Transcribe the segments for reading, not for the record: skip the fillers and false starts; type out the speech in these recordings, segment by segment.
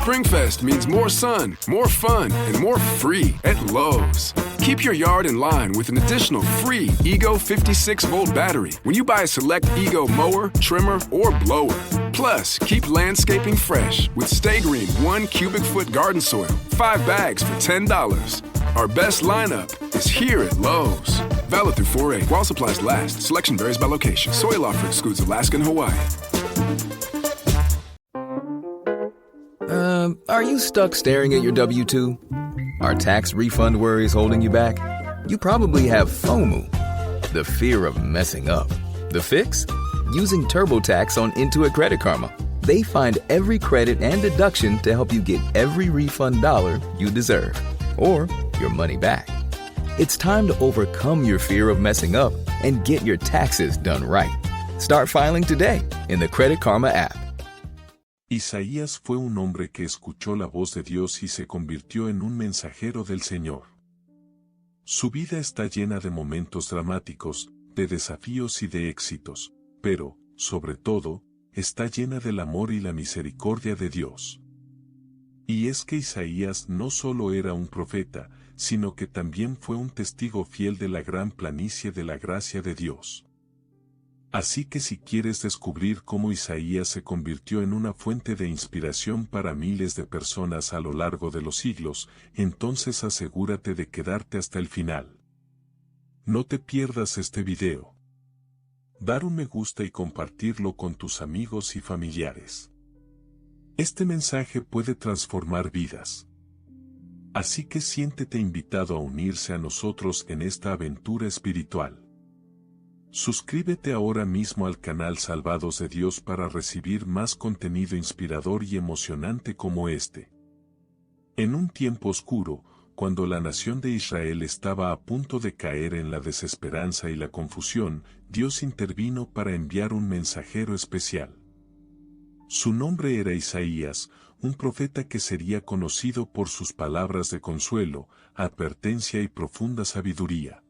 SpringFest means more sun, more fun, and more free at Lowe's. Keep your yard in line with an additional free Ego 56-volt battery when you buy a select Ego mower, trimmer, or blower. Plus, keep landscaping fresh with Stay Green 1 cubic foot garden soil, 5 bags for $10. Our best lineup is here at Lowe's. Valid through 4/8 while supplies last. Selection varies by location. Soil offer excludes Alaska and Hawaii. Are you stuck staring at your W-2? Are tax refund worries holding you back? You probably have FOMO, the fear of messing up. The fix? Using TurboTax on Intuit Credit Karma. They find every credit and deduction to help you get every refund dollar you deserve, or your money back. It's time to overcome your fear of messing up and get your taxes done right. Start filing today in the Credit Karma app. Isaías fue un hombre que escuchó la voz de Dios y se convirtió en un mensajero del Señor. Su vida está llena de momentos dramáticos, de desafíos y de éxitos, pero, sobre todo, está llena del amor y la misericordia de Dios. Y es que Isaías no solo era un profeta, sino que también fue un testigo fiel de la gran planicie de la gracia de Dios. Así que si quieres descubrir cómo Isaías se convirtió en una fuente de inspiración para miles de personas a lo largo de los siglos, entonces asegúrate de quedarte hasta el final. No te pierdas este video. Dar un me gusta y compartirlo con tus amigos y familiares. Este mensaje puede transformar vidas. Así que siéntete invitado a unirse a nosotros en esta aventura espiritual. Suscríbete ahora mismo al canal Salvados de Dios para recibir más contenido inspirador y emocionante como este. En un tiempo oscuro, cuando la nación de Israel estaba a punto de caer en la desesperanza y la confusión, Dios intervino para enviar un mensajero especial. Su nombre era Isaías, un profeta que sería conocido por sus palabras de consuelo, advertencia y profunda sabiduría.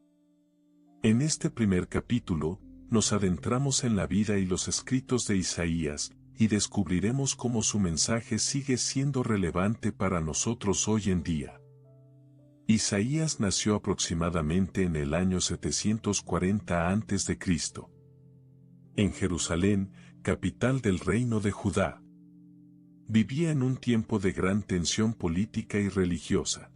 En este primer capítulo, nos adentramos en la vida y los escritos de Isaías, y descubriremos cómo su mensaje sigue siendo relevante para nosotros hoy en día. Isaías nació aproximadamente en el año 740 a.C. en Jerusalén, capital del reino de Judá. Vivía en un tiempo de gran tensión política y religiosa.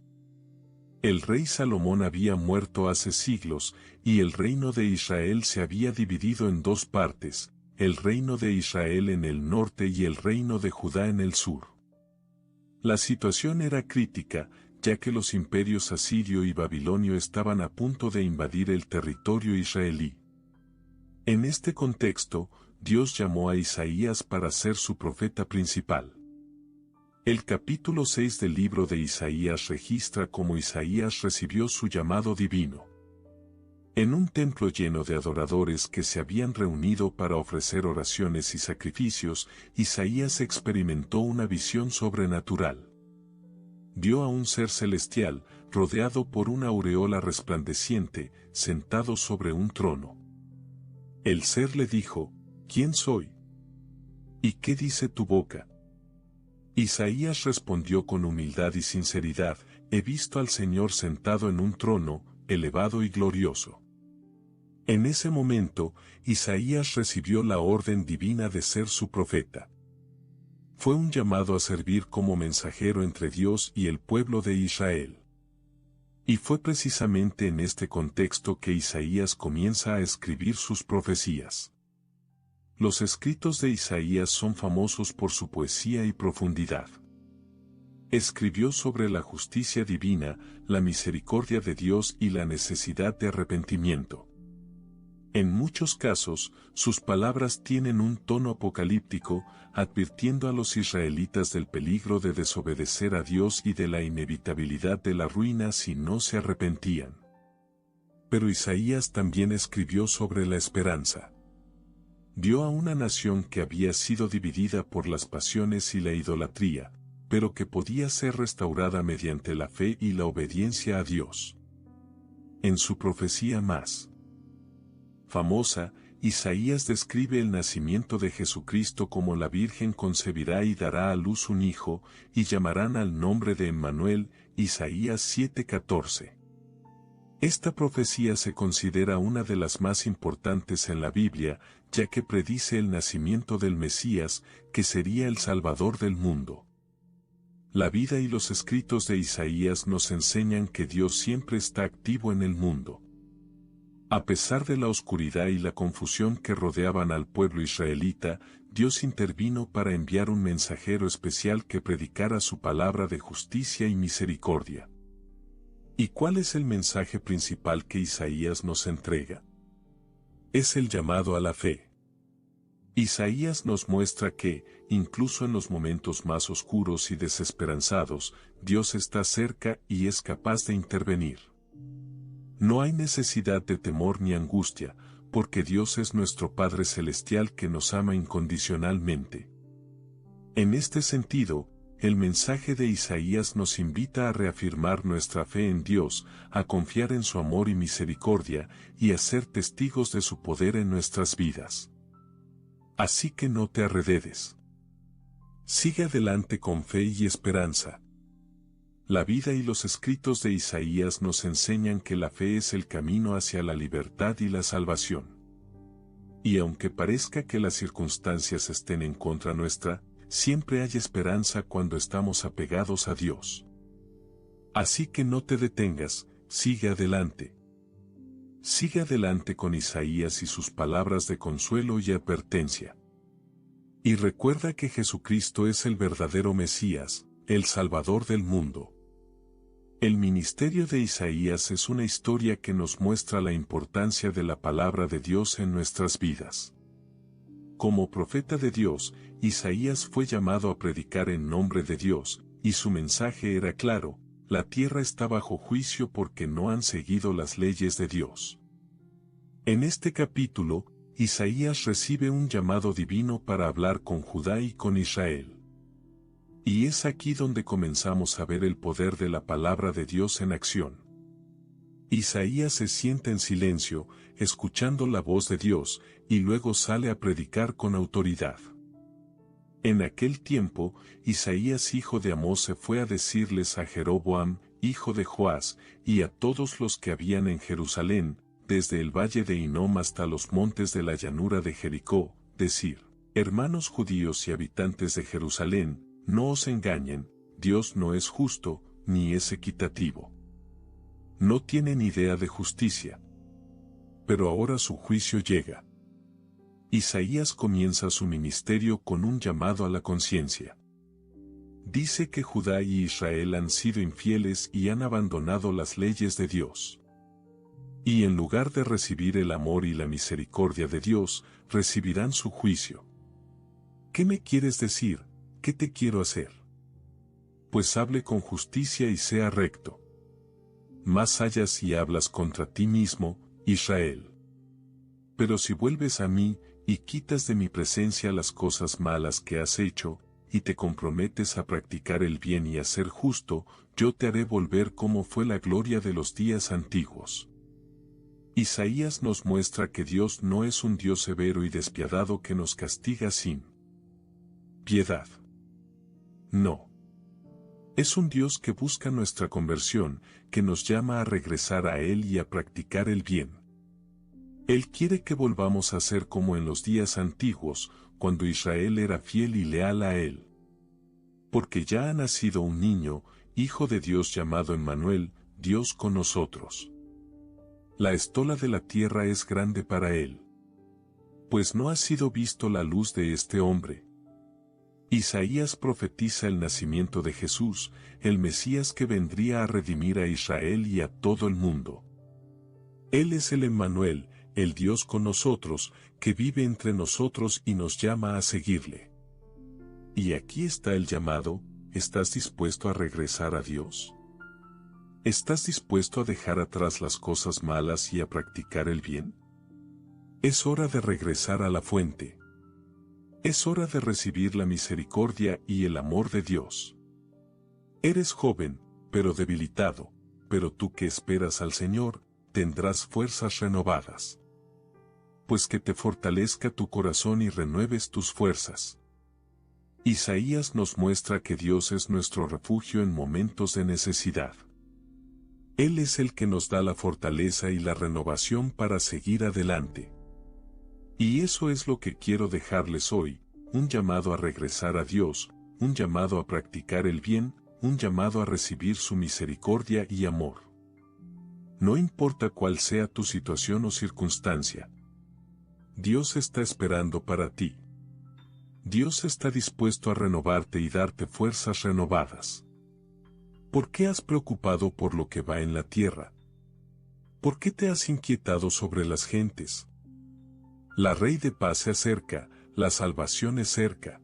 El rey Salomón había muerto hace siglos, y el reino de Israel se había dividido en dos partes, el reino de Israel en el norte y el reino de Judá en el sur. La situación era crítica, ya que los imperios asirio y babilonio estaban a punto de invadir el territorio israelí. En este contexto, Dios llamó a Isaías para ser su profeta principal. El capítulo 6 del libro de Isaías registra cómo Isaías recibió su llamado divino. En un templo lleno de adoradores que se habían reunido para ofrecer oraciones y sacrificios, Isaías experimentó una visión sobrenatural. Vio a un ser celestial, rodeado por una aureola resplandeciente, sentado sobre un trono. El ser le dijo, ¿quién soy? ¿Y qué dice tu boca? Isaías respondió con humildad y sinceridad, he visto al Señor sentado en un trono, elevado y glorioso. En ese momento, Isaías recibió la orden divina de ser su profeta. Fue un llamado a servir como mensajero entre Dios y el pueblo de Israel. Y fue precisamente en este contexto que Isaías comienza a escribir sus profecías. Los escritos de Isaías son famosos por su poesía y profundidad. Escribió sobre la justicia divina, la misericordia de Dios y la necesidad de arrepentimiento. En muchos casos, sus palabras tienen un tono apocalíptico, advirtiendo a los israelitas del peligro de desobedecer a Dios y de la inevitabilidad de la ruina si no se arrepentían. Pero Isaías también escribió sobre la esperanza. Vio a una nación que había sido dividida por las pasiones y la idolatría, pero que podía ser restaurada mediante la fe y la obediencia a Dios. En su profecía más famosa, Isaías describe el nacimiento de Jesucristo como la Virgen concebirá y dará a luz un hijo, y llamarán al nombre de Emmanuel, Isaías 7:14. Esta profecía se considera una de las más importantes en la Biblia, ya que predice el nacimiento del Mesías, que sería el Salvador del mundo. La vida y los escritos de Isaías nos enseñan que Dios siempre está activo en el mundo. A pesar de la oscuridad y la confusión que rodeaban al pueblo israelita, Dios intervino para enviar un mensajero especial que predicara su palabra de justicia y misericordia. ¿Y cuál es el mensaje principal que Isaías nos entrega? Es el llamado a la fe. Isaías nos muestra que, incluso en los momentos más oscuros y desesperanzados, Dios está cerca y es capaz de intervenir. No hay necesidad de temor ni angustia, porque Dios es nuestro Padre Celestial que nos ama incondicionalmente. En este sentido, el mensaje de Isaías nos invita a reafirmar nuestra fe en Dios, a confiar en su amor y misericordia, y a ser testigos de su poder en nuestras vidas. Así que no te arrededes. Sigue adelante con fe y esperanza. La vida y los escritos de Isaías nos enseñan que la fe es el camino hacia la libertad y la salvación. Y aunque parezca que las circunstancias estén en contra nuestra, siempre hay esperanza cuando estamos apegados a Dios. Así que no te detengas, sigue adelante. Sigue adelante con Isaías y sus palabras de consuelo y advertencia. Y recuerda que Jesucristo es el verdadero Mesías, el Salvador del mundo. El ministerio de Isaías es una historia que nos muestra la importancia de la palabra de Dios en nuestras vidas. Como profeta de Dios, Isaías fue llamado a predicar en nombre de Dios, y su mensaje era claro: la tierra está bajo juicio porque no han seguido las leyes de Dios. En este capítulo, Isaías recibe un llamado divino para hablar con Judá y con Israel. Y es aquí donde comenzamos a ver el poder de la palabra de Dios en acción. Isaías se sienta en silencio, escuchando la voz de Dios, y luego sale a predicar con autoridad. En aquel tiempo, Isaías hijo de Amós se fue a decirles a Jeroboam, hijo de Joás, y a todos los que habían en Jerusalén, desde el valle de Hinnom hasta los montes de la llanura de Jericó, decir: hermanos judíos y habitantes de Jerusalén, no os engañen, Dios no es justo, ni es equitativo. No tienen idea de justicia. Pero ahora su juicio llega. Isaías comienza su ministerio con un llamado a la conciencia. Dice que Judá y Israel han sido infieles y han abandonado las leyes de Dios. Y en lugar de recibir el amor y la misericordia de Dios, recibirán su juicio. ¿Qué me quieres decir? ¿Qué te quiero hacer? Pues hable con justicia y sea recto. Más allá si hablas contra ti mismo, Israel. Pero si vuelves a mí, y quitas de mi presencia las cosas malas que has hecho, y te comprometes a practicar el bien y a ser justo, yo te haré volver como fue la gloria de los días antiguos. Isaías nos muestra que Dios no es un Dios severo y despiadado que nos castiga sin piedad. No. Es un Dios que busca nuestra conversión, que nos llama a regresar a Él y a practicar el bien. Él quiere que volvamos a ser como en los días antiguos, cuando Israel era fiel y leal a Él. Porque ya ha nacido un niño, hijo de Dios llamado Emmanuel, Dios con nosotros. La estola de la tierra es grande para Él. Pues no ha sido visto la luz de este hombre. Isaías profetiza el nacimiento de Jesús, el Mesías que vendría a redimir a Israel y a todo el mundo. Él es el Emmanuel, el Dios con nosotros, que vive entre nosotros y nos llama a seguirle. Y aquí está el llamado: ¿estás dispuesto a regresar a Dios? ¿Estás dispuesto a dejar atrás las cosas malas y a practicar el bien? Es hora de regresar a la fuente. Es hora de recibir la misericordia y el amor de Dios. Eres joven, pero debilitado, pero tú que esperas al Señor, tendrás fuerzas renovadas. pues que te fortalezca tu corazón y renueves tus fuerzas. Isaías nos muestra que Dios es nuestro refugio en momentos de necesidad. Él es el que nos da la fortaleza y la renovación para seguir adelante. Y eso es lo que quiero dejarles hoy, un llamado a regresar a Dios, un llamado a practicar el bien, un llamado a recibir su misericordia y amor. No importa cuál sea tu situación o circunstancia. Dios está esperando para ti. Dios está dispuesto a renovarte y darte fuerzas renovadas. ¿Por qué has preocupado por lo que va en la tierra? ¿Por qué te has inquietado sobre las gentes? La Rey de paz se acerca, la salvación es cerca.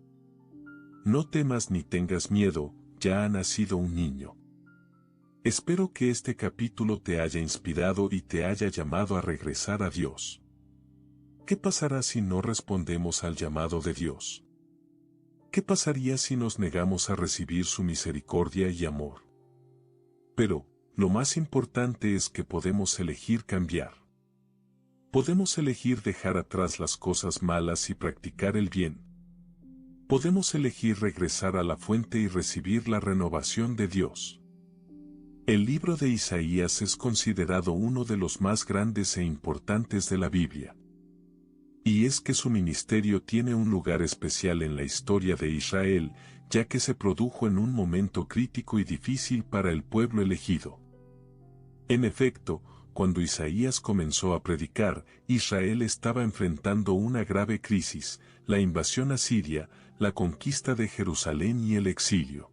No temas ni tengas miedo, ya ha nacido un niño. Espero que este capítulo te haya inspirado y te haya llamado a regresar a Dios. ¿Qué pasará si no respondemos al llamado de Dios? ¿Qué pasaría si nos negamos a recibir su misericordia y amor? Pero, lo más importante es que podemos elegir cambiar. Podemos elegir dejar atrás las cosas malas y practicar el bien. Podemos elegir regresar a la fuente y recibir la renovación de Dios. El libro de Isaías es considerado uno de los más grandes e importantes de la Biblia. Y es que su ministerio tiene un lugar especial en la historia de Israel, ya que se produjo en un momento crítico y difícil para el pueblo elegido. En efecto, cuando Isaías comenzó a predicar, Israel estaba enfrentando una grave crisis, la invasión asiria, la conquista de Jerusalén y el exilio.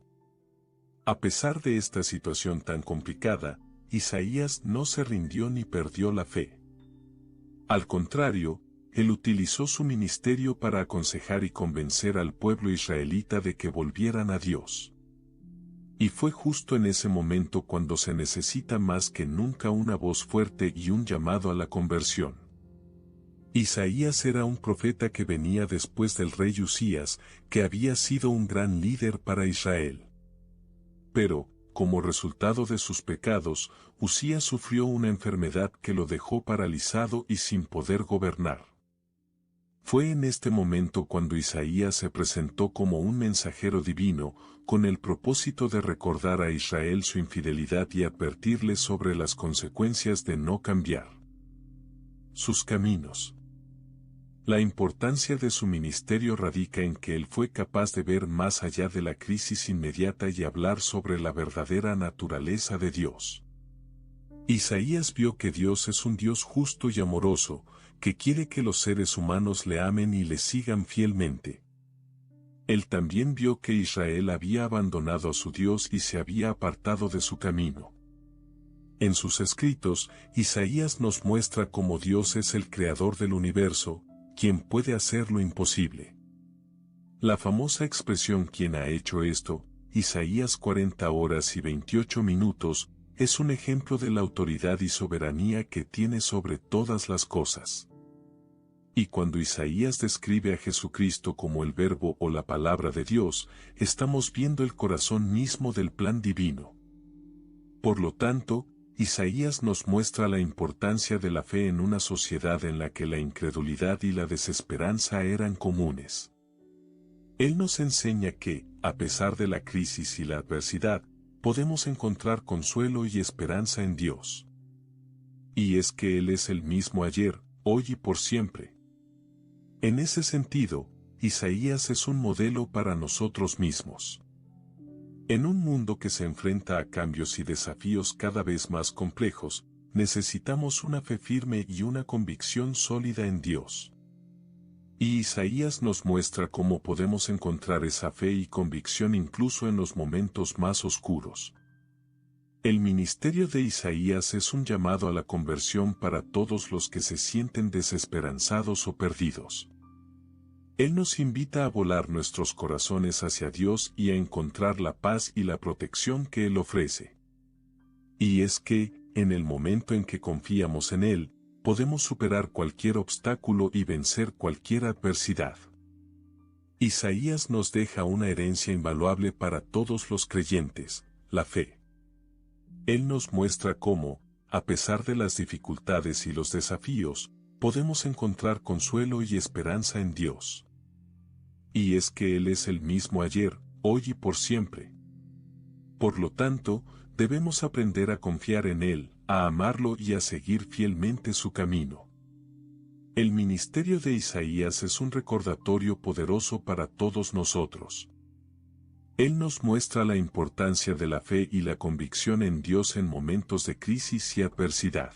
A pesar de esta situación tan complicada, Isaías no se rindió ni perdió la fe. Al contrario, él utilizó su ministerio para aconsejar y convencer al pueblo israelita de que volvieran a Dios. Y fue justo en ese momento cuando se necesita más que nunca una voz fuerte y un llamado a la conversión. Isaías era un profeta que venía después del rey Usías, que había sido un gran líder para Israel. Pero, como resultado de sus pecados, Usías sufrió una enfermedad que lo dejó paralizado y sin poder gobernar. Fue en este momento cuando Isaías se presentó como un mensajero divino, con el propósito de recordar a Israel su infidelidad y advertirle sobre las consecuencias de no cambiar sus caminos. La importancia de su ministerio radica en que él fue capaz de ver más allá de la crisis inmediata y hablar sobre la verdadera naturaleza de Dios. Isaías vio que Dios es un Dios justo y amoroso, que quiere que los seres humanos le amen y le sigan fielmente. Él también vio que Israel había abandonado a su Dios y se había apartado de su camino. En sus escritos, Isaías nos muestra cómo Dios es el creador del universo, quien puede hacer lo imposible. La famosa expresión "¿Quién ha hecho esto?", Isaías 40 horas y 28 minutos, es un ejemplo de la autoridad y soberanía que tiene sobre todas las cosas. Y cuando Isaías describe a Jesucristo como el Verbo o la Palabra de Dios, estamos viendo el corazón mismo del plan divino. Por lo tanto, Isaías nos muestra la importancia de la fe en una sociedad en la que la incredulidad y la desesperanza eran comunes. Él nos enseña que, a pesar de la crisis y la adversidad, podemos encontrar consuelo y esperanza en Dios. Y es que Él es el mismo ayer, hoy y por siempre. En ese sentido, Isaías es un modelo para nosotros mismos. En un mundo que se enfrenta a cambios y desafíos cada vez más complejos, necesitamos una fe firme y una convicción sólida en Dios. Y Isaías nos muestra cómo podemos encontrar esa fe y convicción incluso en los momentos más oscuros. El ministerio de Isaías es un llamado a la conversión para todos los que se sienten desesperanzados o perdidos. Él nos invita a volar nuestros corazones hacia Dios y a encontrar la paz y la protección que Él ofrece. Y es que, en el momento en que confiamos en Él, podemos superar cualquier obstáculo y vencer cualquier adversidad. Isaías nos deja una herencia invaluable para todos los creyentes, la fe. Él nos muestra cómo, a pesar de las dificultades y los desafíos, podemos encontrar consuelo y esperanza en Dios. Y es que Él es el mismo ayer, hoy y por siempre. Por lo tanto, debemos aprender a confiar en Él, a amarlo y a seguir fielmente su camino. El ministerio de Isaías es un recordatorio poderoso para todos nosotros. Él nos muestra la importancia de la fe y la convicción en Dios en momentos de crisis y adversidad.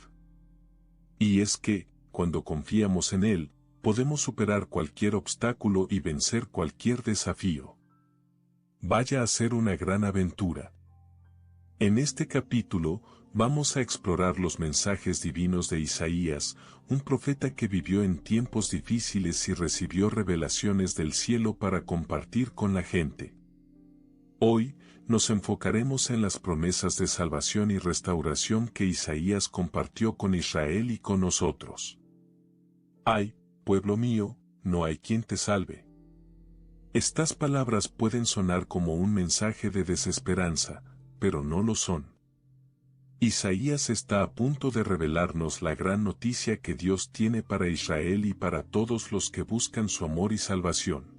Y es que, cuando confiamos en Él, podemos superar cualquier obstáculo y vencer cualquier desafío. Vaya a ser una gran aventura. En este capítulo, vamos a explorar los mensajes divinos de Isaías, un profeta que vivió en tiempos difíciles y recibió revelaciones del cielo para compartir con la gente. Hoy, nos enfocaremos en las promesas de salvación y restauración que Isaías compartió con Israel y con nosotros. Ay, pueblo mío, no hay quien te salve. Estas palabras pueden sonar como un mensaje de desesperanza, pero no lo son. Isaías está a punto de revelarnos la gran noticia que Dios tiene para Israel y para todos los que buscan su amor y salvación.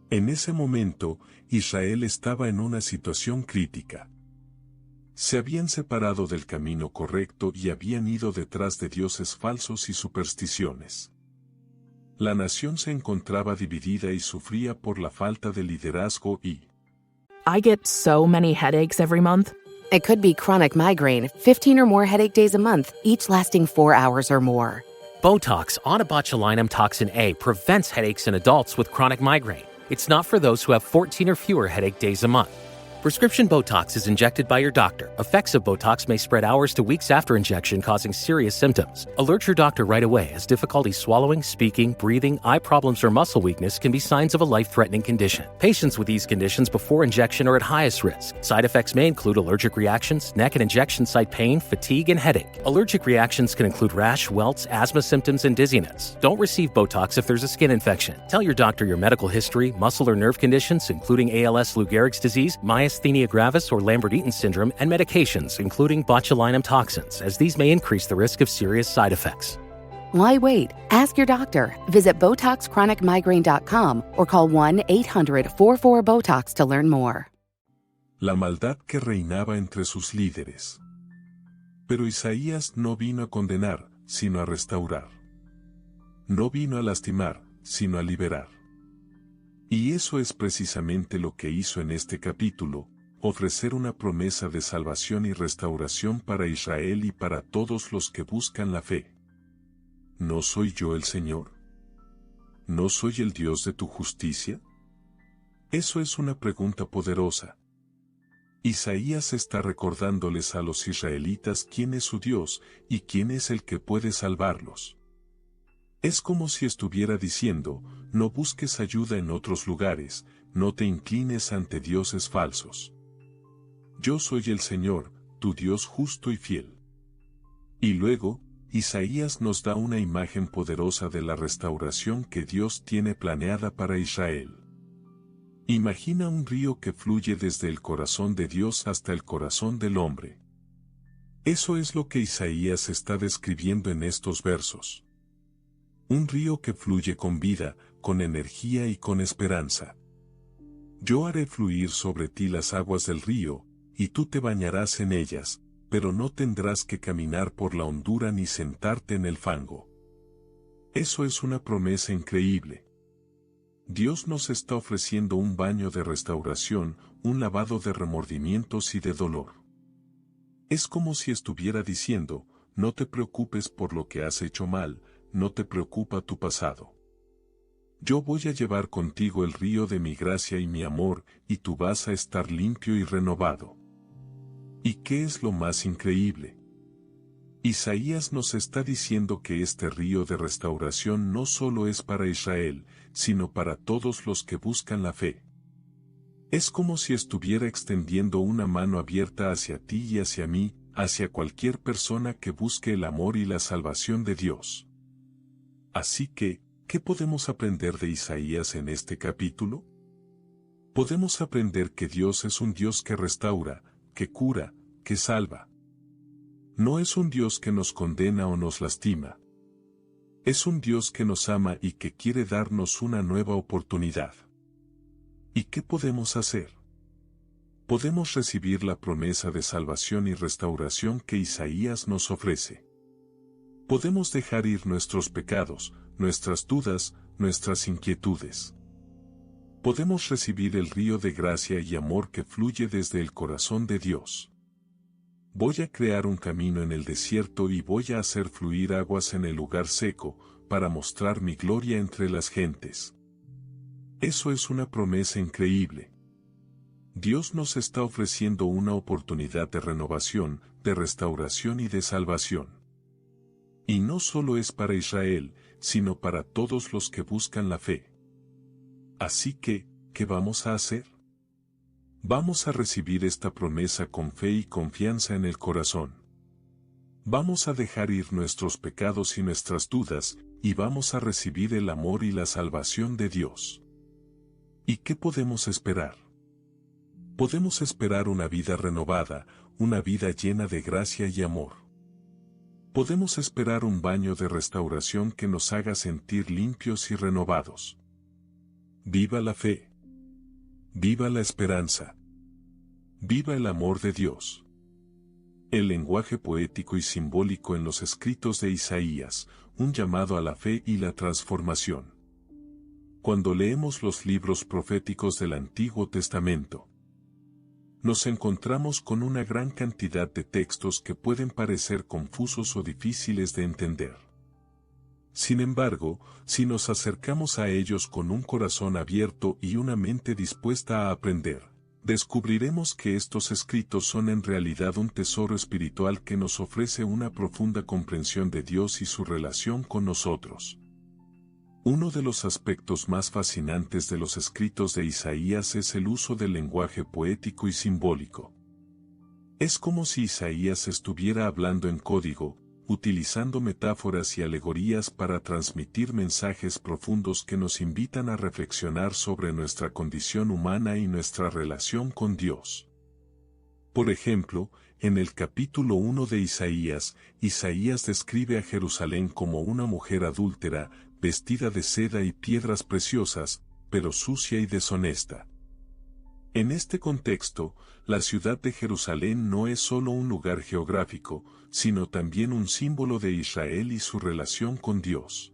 En ese momento, Israel estaba en una situación crítica. Se habían separado del camino correcto y habían ido detrás de dioses falsos y supersticiones. La nación se encontraba dividida y sufría por la falta de liderazgo y I get so many headaches every month. It could be chronic migraine, 15 or more headache days a month, each lasting 4 hours or more. Botox, onabotulinum toxin A, prevents headaches in adults with chronic migraine. It's not for those who have 14 or fewer headache days a month. Prescription Botox is injected by your doctor. Effects of Botox may spread hours to weeks after injection, causing serious symptoms. Alert your doctor right away, as difficulty swallowing, speaking, breathing, eye problems, or muscle weakness can be signs of a life-threatening condition. Patients with these conditions before injection are at highest risk. Side effects may include allergic reactions, neck and injection site pain, fatigue, and headache. Allergic reactions can include rash, welts, asthma symptoms, and dizziness. Don't receive Botox if there's a skin infection. Tell your doctor your medical history, muscle or nerve conditions, including ALS, Lou Gehrig's disease, myasthenia gravis or Lambert-Eaton syndrome, and medications, including botulinum toxins, as these may increase the risk of serious side effects. Why wait? Ask your doctor. Visit BotoxChronicMigraine.com or call 1-800-44-BOTOX to learn more. la maldad que reinaba entre sus líderes. Pero Isaías no vino a condenar, sino a restaurar. No vino a lastimar, sino a liberar. Y eso es precisamente lo que hizo en este capítulo, ofrecer una promesa de salvación y restauración para Israel y para todos los que buscan la fe. ¿No soy yo el Señor? ¿No soy el Dios de tu justicia? Eso es una pregunta poderosa. Isaías está recordándoles a los israelitas quién es su Dios y quién es el que puede salvarlos. Es como si estuviera diciendo, no busques ayuda en otros lugares, no te inclines ante dioses falsos. Yo soy el Señor, tu Dios justo y fiel. Y luego, Isaías nos da una imagen poderosa de la restauración que Dios tiene planeada para Israel. Imagina un río que fluye desde el corazón de Dios hasta el corazón del hombre. Eso es lo que Isaías está describiendo en estos versos. Un río que fluye con vida, con energía y con esperanza. Yo haré fluir sobre ti las aguas del río, y tú te bañarás en ellas, pero no tendrás que caminar por la hondura ni sentarte en el fango. Eso es una promesa increíble. Dios nos está ofreciendo un baño de restauración, un lavado de remordimientos y de dolor. Es como si estuviera diciendo, no te preocupes por lo que has hecho mal, no te preocupa tu pasado. Yo voy a llevar contigo el río de mi gracia y mi amor, y tú vas a estar limpio y renovado. ¿Y qué es lo más increíble? Isaías nos está diciendo que este río de restauración no solo es para Israel, sino para todos los que buscan la fe. Es como si estuviera extendiendo una mano abierta hacia ti y hacia mí, hacia cualquier persona que busque el amor y la salvación de Dios. Así que, ¿qué podemos aprender de Isaías en este capítulo? Podemos aprender que Dios es un Dios que restaura, que cura, que salva. No es un Dios que nos condena o nos lastima. Es un Dios que nos ama y que quiere darnos una nueva oportunidad. ¿Y qué podemos hacer? Podemos recibir la promesa de salvación y restauración que Isaías nos ofrece. Podemos dejar ir nuestros pecados, nuestras dudas, nuestras inquietudes. Podemos recibir el río de gracia y amor que fluye desde el corazón de Dios. Voy a crear un camino en el desierto y voy a hacer fluir aguas en el lugar seco, para mostrar mi gloria entre las gentes. Eso es una promesa increíble. Dios nos está ofreciendo una oportunidad de renovación, de restauración y de salvación. Y no solo es para Israel, sino para todos los que buscan la fe. Así que, ¿qué vamos a hacer? Vamos a recibir esta promesa con fe y confianza en el corazón. Vamos a dejar ir nuestros pecados y nuestras dudas, y vamos a recibir el amor y la salvación de Dios. ¿Y qué podemos esperar? Podemos esperar una vida renovada, una vida llena de gracia y amor. Podemos esperar un baño de restauración que nos haga sentir limpios y renovados. ¡Viva la fe! ¡Viva la esperanza! ¡Viva el amor de Dios! El lenguaje poético y simbólico en los escritos de Isaías, un llamado a la fe y la transformación. Cuando leemos los libros proféticos del Antiguo Testamento, nos encontramos con una gran cantidad de textos que pueden parecer confusos o difíciles de entender. Sin embargo, si nos acercamos a ellos con un corazón abierto y una mente dispuesta a aprender, descubriremos que estos escritos son en realidad un tesoro espiritual que nos ofrece una profunda comprensión de Dios y su relación con nosotros. Uno de los aspectos más fascinantes de los escritos de Isaías es el uso del lenguaje poético y simbólico. Es como si Isaías estuviera hablando en código, utilizando metáforas y alegorías para transmitir mensajes profundos que nos invitan a reflexionar sobre nuestra condición humana y nuestra relación con Dios. Por ejemplo, en el capítulo 1 de Isaías, Isaías describe a Jerusalén como una mujer adúltera, vestida de seda y piedras preciosas, pero sucia y deshonesta. En este contexto, la ciudad de Jerusalén no es solo un lugar geográfico, sino también un símbolo de Israel y su relación con Dios.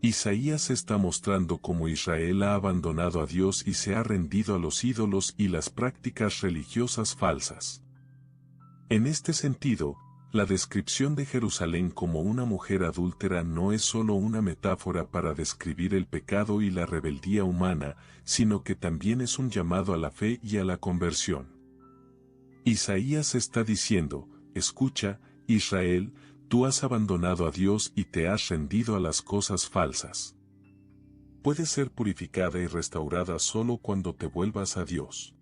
Isaías está mostrando cómo Israel ha abandonado a Dios y se ha rendido a los ídolos y las prácticas religiosas falsas. En este sentido, la descripción de Jerusalén como una mujer adúltera no es solo una metáfora para describir el pecado y la rebeldía humana, sino que también es un llamado a la fe y a la conversión. Isaías está diciendo, escucha, Israel, tú has abandonado a Dios y te has rendido a las cosas falsas. Puedes ser purificada y restaurada solo cuando te vuelvas a Dios.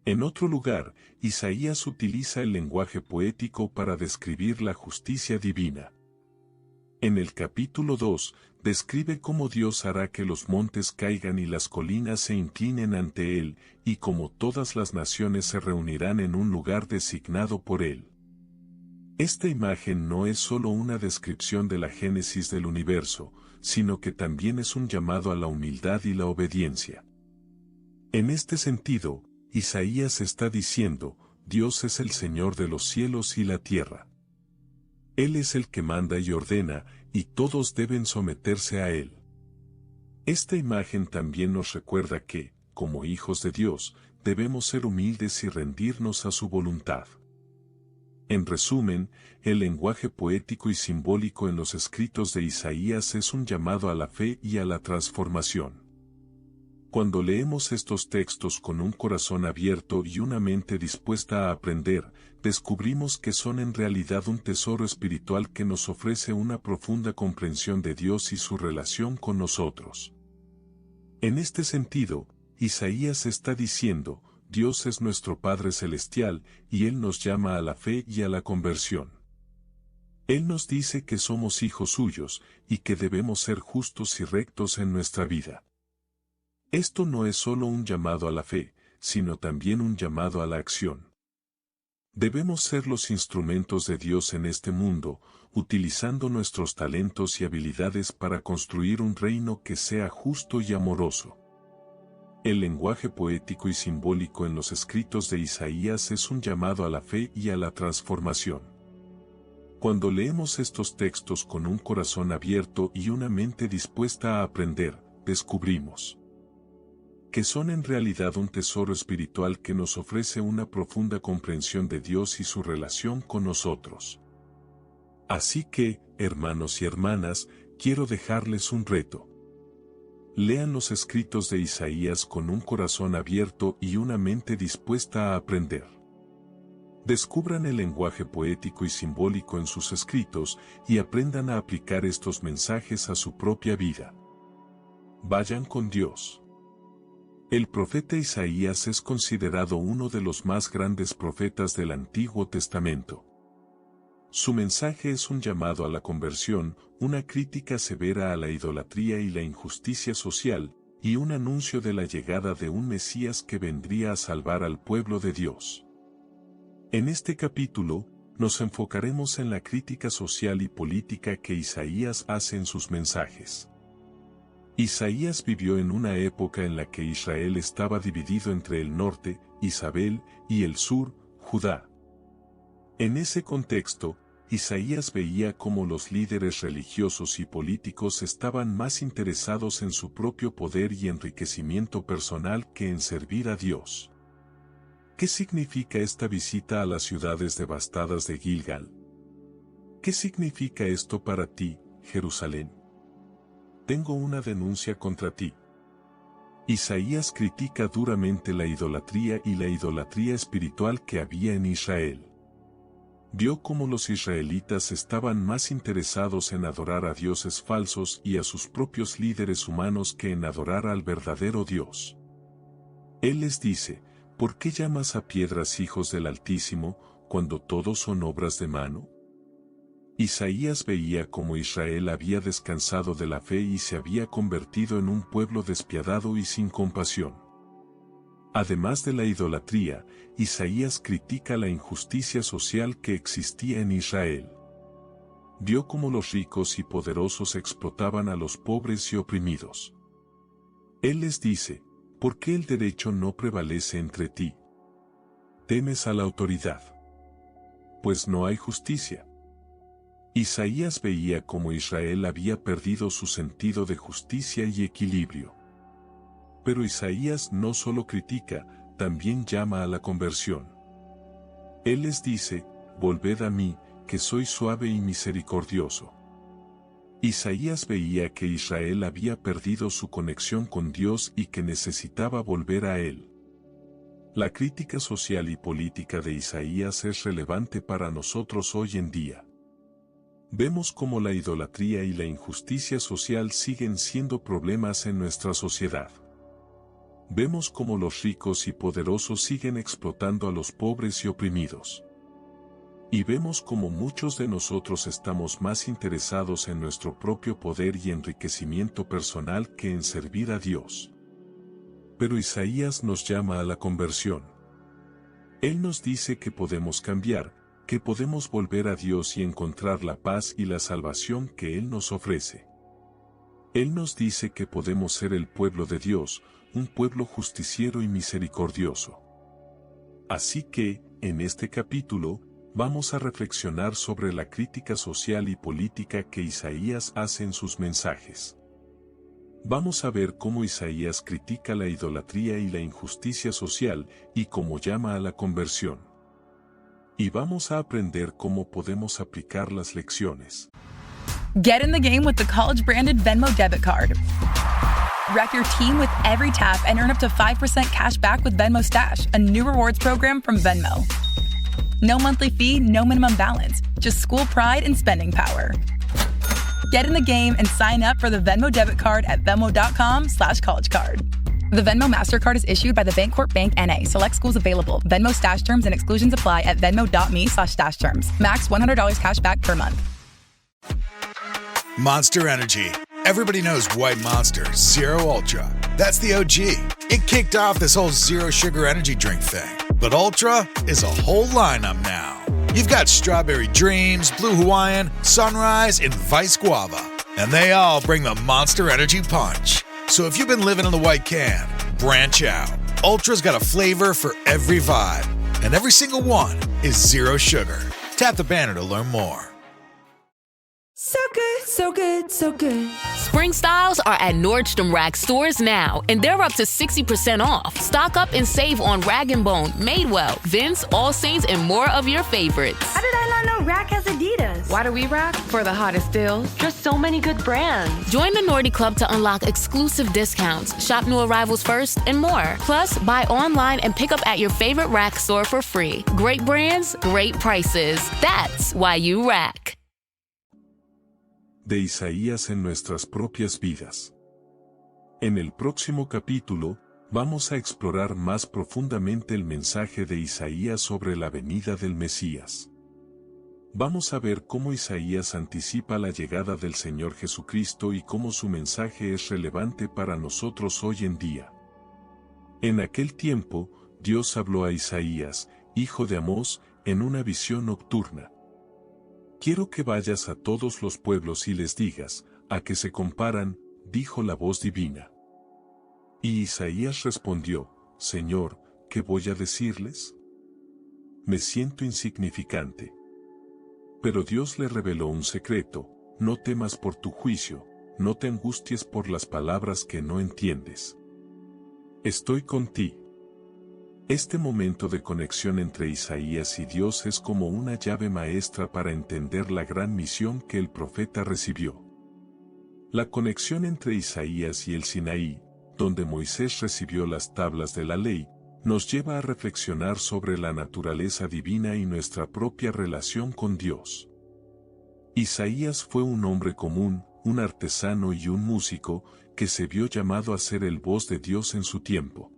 En otro lugar, Isaías utiliza el lenguaje poético para describir la justicia divina. En el capítulo 2, describe cómo Dios hará que los montes caigan y las colinas se inclinen ante Él, y cómo todas las naciones se reunirán en un lugar designado por Él. Esta imagen no es solo una descripción de la génesis del universo, sino que también es un llamado a la humildad y la obediencia. En este sentido, Isaías está diciendo, Dios es el Señor de los cielos y la tierra. Él es el que manda y ordena, y todos deben someterse a Él. Esta imagen también nos recuerda que, como hijos de Dios, debemos ser humildes y rendirnos a su voluntad. En resumen, el lenguaje poético y simbólico en los escritos de Isaías es un llamado a la fe y a la transformación. Cuando leemos estos textos con un corazón abierto y una mente dispuesta a aprender, descubrimos que son en realidad un tesoro espiritual que nos ofrece una profunda comprensión de Dios y su relación con nosotros. En este sentido, Isaías está diciendo, Dios es nuestro Padre Celestial y Él nos llama a la fe y a la conversión. Él nos dice que somos hijos suyos y que debemos ser justos y rectos en nuestra vida. Esto no es solo un llamado a la fe, sino también un llamado a la acción. Debemos ser los instrumentos de Dios en este mundo, utilizando nuestros talentos y habilidades para construir un reino que sea justo y amoroso. El lenguaje poético y simbólico en los escritos de Isaías es un llamado a la fe y a la transformación. Cuando leemos estos textos con un corazón abierto y una mente dispuesta a aprender, descubrimos que son en realidad un tesoro espiritual que nos ofrece una profunda comprensión de Dios y su relación con nosotros. Así que, hermanos y hermanas, quiero dejarles un reto. Lean los escritos de Isaías con un corazón abierto y una mente dispuesta a aprender. Descubran el lenguaje poético y simbólico en sus escritos y aprendan a aplicar estos mensajes a su propia vida. Vayan con Dios. El profeta Isaías es considerado uno de los más grandes profetas del Antiguo Testamento. Su mensaje es un llamado a la conversión, una crítica severa a la idolatría y la injusticia social, y un anuncio de la llegada de un Mesías que vendría a salvar al pueblo de Dios. En este capítulo, nos enfocaremos en la crítica social y política que Isaías hace en sus mensajes. Isaías vivió en una época en la que Israel estaba dividido entre el norte, Isabel, y el sur, Judá. En ese contexto, Isaías veía cómo los líderes religiosos y políticos estaban más interesados en su propio poder y enriquecimiento personal que en servir a Dios. ¿Qué significa esta visita a las ciudades devastadas de Gilgal? ¿Qué significa esto para ti, Jerusalén? Tengo una denuncia contra ti. Isaías critica duramente la idolatría y la idolatría espiritual que había en Israel. Vio cómo los israelitas estaban más interesados en adorar a dioses falsos y a sus propios líderes humanos que en adorar al verdadero Dios. Él les dice, ¿por qué llamas a piedras hijos del Altísimo, cuando todos son obras de mano? Isaías veía cómo Israel había descansado de la fe y se había convertido en un pueblo despiadado y sin compasión. Además de la idolatría, Isaías critica la injusticia social que existía en Israel. Vio cómo los ricos y poderosos explotaban a los pobres y oprimidos. Él les dice, ¿por qué el derecho no prevalece entre ti? ¿Temes a la autoridad? Pues no hay justicia. Isaías veía cómo Israel había perdido su sentido de justicia y equilibrio. Pero Isaías no solo critica, también llama a la conversión. Él les dice, volved a mí, que soy suave y misericordioso. Isaías veía que Israel había perdido su conexión con Dios y que necesitaba volver a Él. La crítica social y política de Isaías es relevante para nosotros hoy en día. Vemos cómo la idolatría y la injusticia social siguen siendo problemas en nuestra sociedad. Vemos cómo los ricos y poderosos siguen explotando a los pobres y oprimidos. Y vemos cómo muchos de nosotros estamos más interesados en nuestro propio poder y enriquecimiento personal que en servir a Dios. Pero Isaías nos llama a la conversión. Él nos dice que podemos cambiar, que podemos volver a Dios y encontrar la paz y la salvación que Él nos ofrece. Él nos dice que podemos ser el pueblo de Dios, un pueblo justiciero y misericordioso. Así que, en este capítulo, vamos a reflexionar sobre la crítica social y política que Isaías hace en sus mensajes. Vamos a ver cómo Isaías critica la idolatría y la injusticia social y cómo llama a la conversión. Y vamos a aprender cómo podemos aplicar las lecciones. Get in the game with the college-branded Venmo debit card. Wreck your team with every tap and earn up to 5% cash back with Venmo Stash, a new rewards program from Venmo. No monthly fee, no minimum balance, just school pride and spending power. Get in the game and sign up for the Venmo debit card at venmo.com/collegecard. The Venmo MasterCard is issued by the Bancorp Bank N.A. Select schools available. Venmo Stash terms and exclusions apply at venmo.me/stash terms. Max $100 cash back per month. Monster Energy. Everybody knows White Monster, Zero Ultra. That's the OG. It kicked off this whole zero sugar energy drink thing. But Ultra is a whole lineup now. You've got Strawberry Dreams, Blue Hawaiian, Sunrise, and Vice Guava. And they all bring the Monster Energy punch. So if you've been living in the white can, branch out. Ultra's got a flavor for every vibe. And every single one is zero sugar. Tap the banner to learn more. So good, so good, so good. Spring styles are at Nordstrom Rack stores now, and they're up to 60% off. Stock up and save on Rag & Bone, Madewell, Vince, All Saints, and more of your favorites. How did I not know Rack has Adidas? Why do we rack? For the hottest deals. Just so many good brands. Join the Nordy Club to unlock exclusive discounts, shop new arrivals first, and more. Plus, buy online and pick up at your favorite Rack store for free. Great brands, great prices. That's why you rack. De Isaías en nuestras propias vidas. En el próximo capítulo, vamos a explorar más profundamente el mensaje de Isaías sobre la venida del Mesías. Vamos a ver cómo Isaías anticipa la llegada del Señor Jesucristo y cómo su mensaje es relevante para nosotros hoy en día. En aquel tiempo, Dios habló a Isaías, hijo de Amós, en una visión nocturna. Quiero que vayas a todos los pueblos y les digas, ¿a qué se comparan?, dijo la voz divina. Y Isaías respondió, Señor, ¿qué voy a decirles? Me siento insignificante. Pero Dios le reveló un secreto, no temas por tu juicio, no te angusties por las palabras que no entiendes. Estoy contigo. Este momento de conexión entre Isaías y Dios es como una llave maestra para entender la gran misión que el profeta recibió. La conexión entre Isaías y el Sinaí, donde Moisés recibió las tablas de la ley, nos lleva a reflexionar sobre la naturaleza divina y nuestra propia relación con Dios. Isaías fue un hombre común, un artesano y un músico, que se vio llamado a ser el voz de Dios en su tiempo.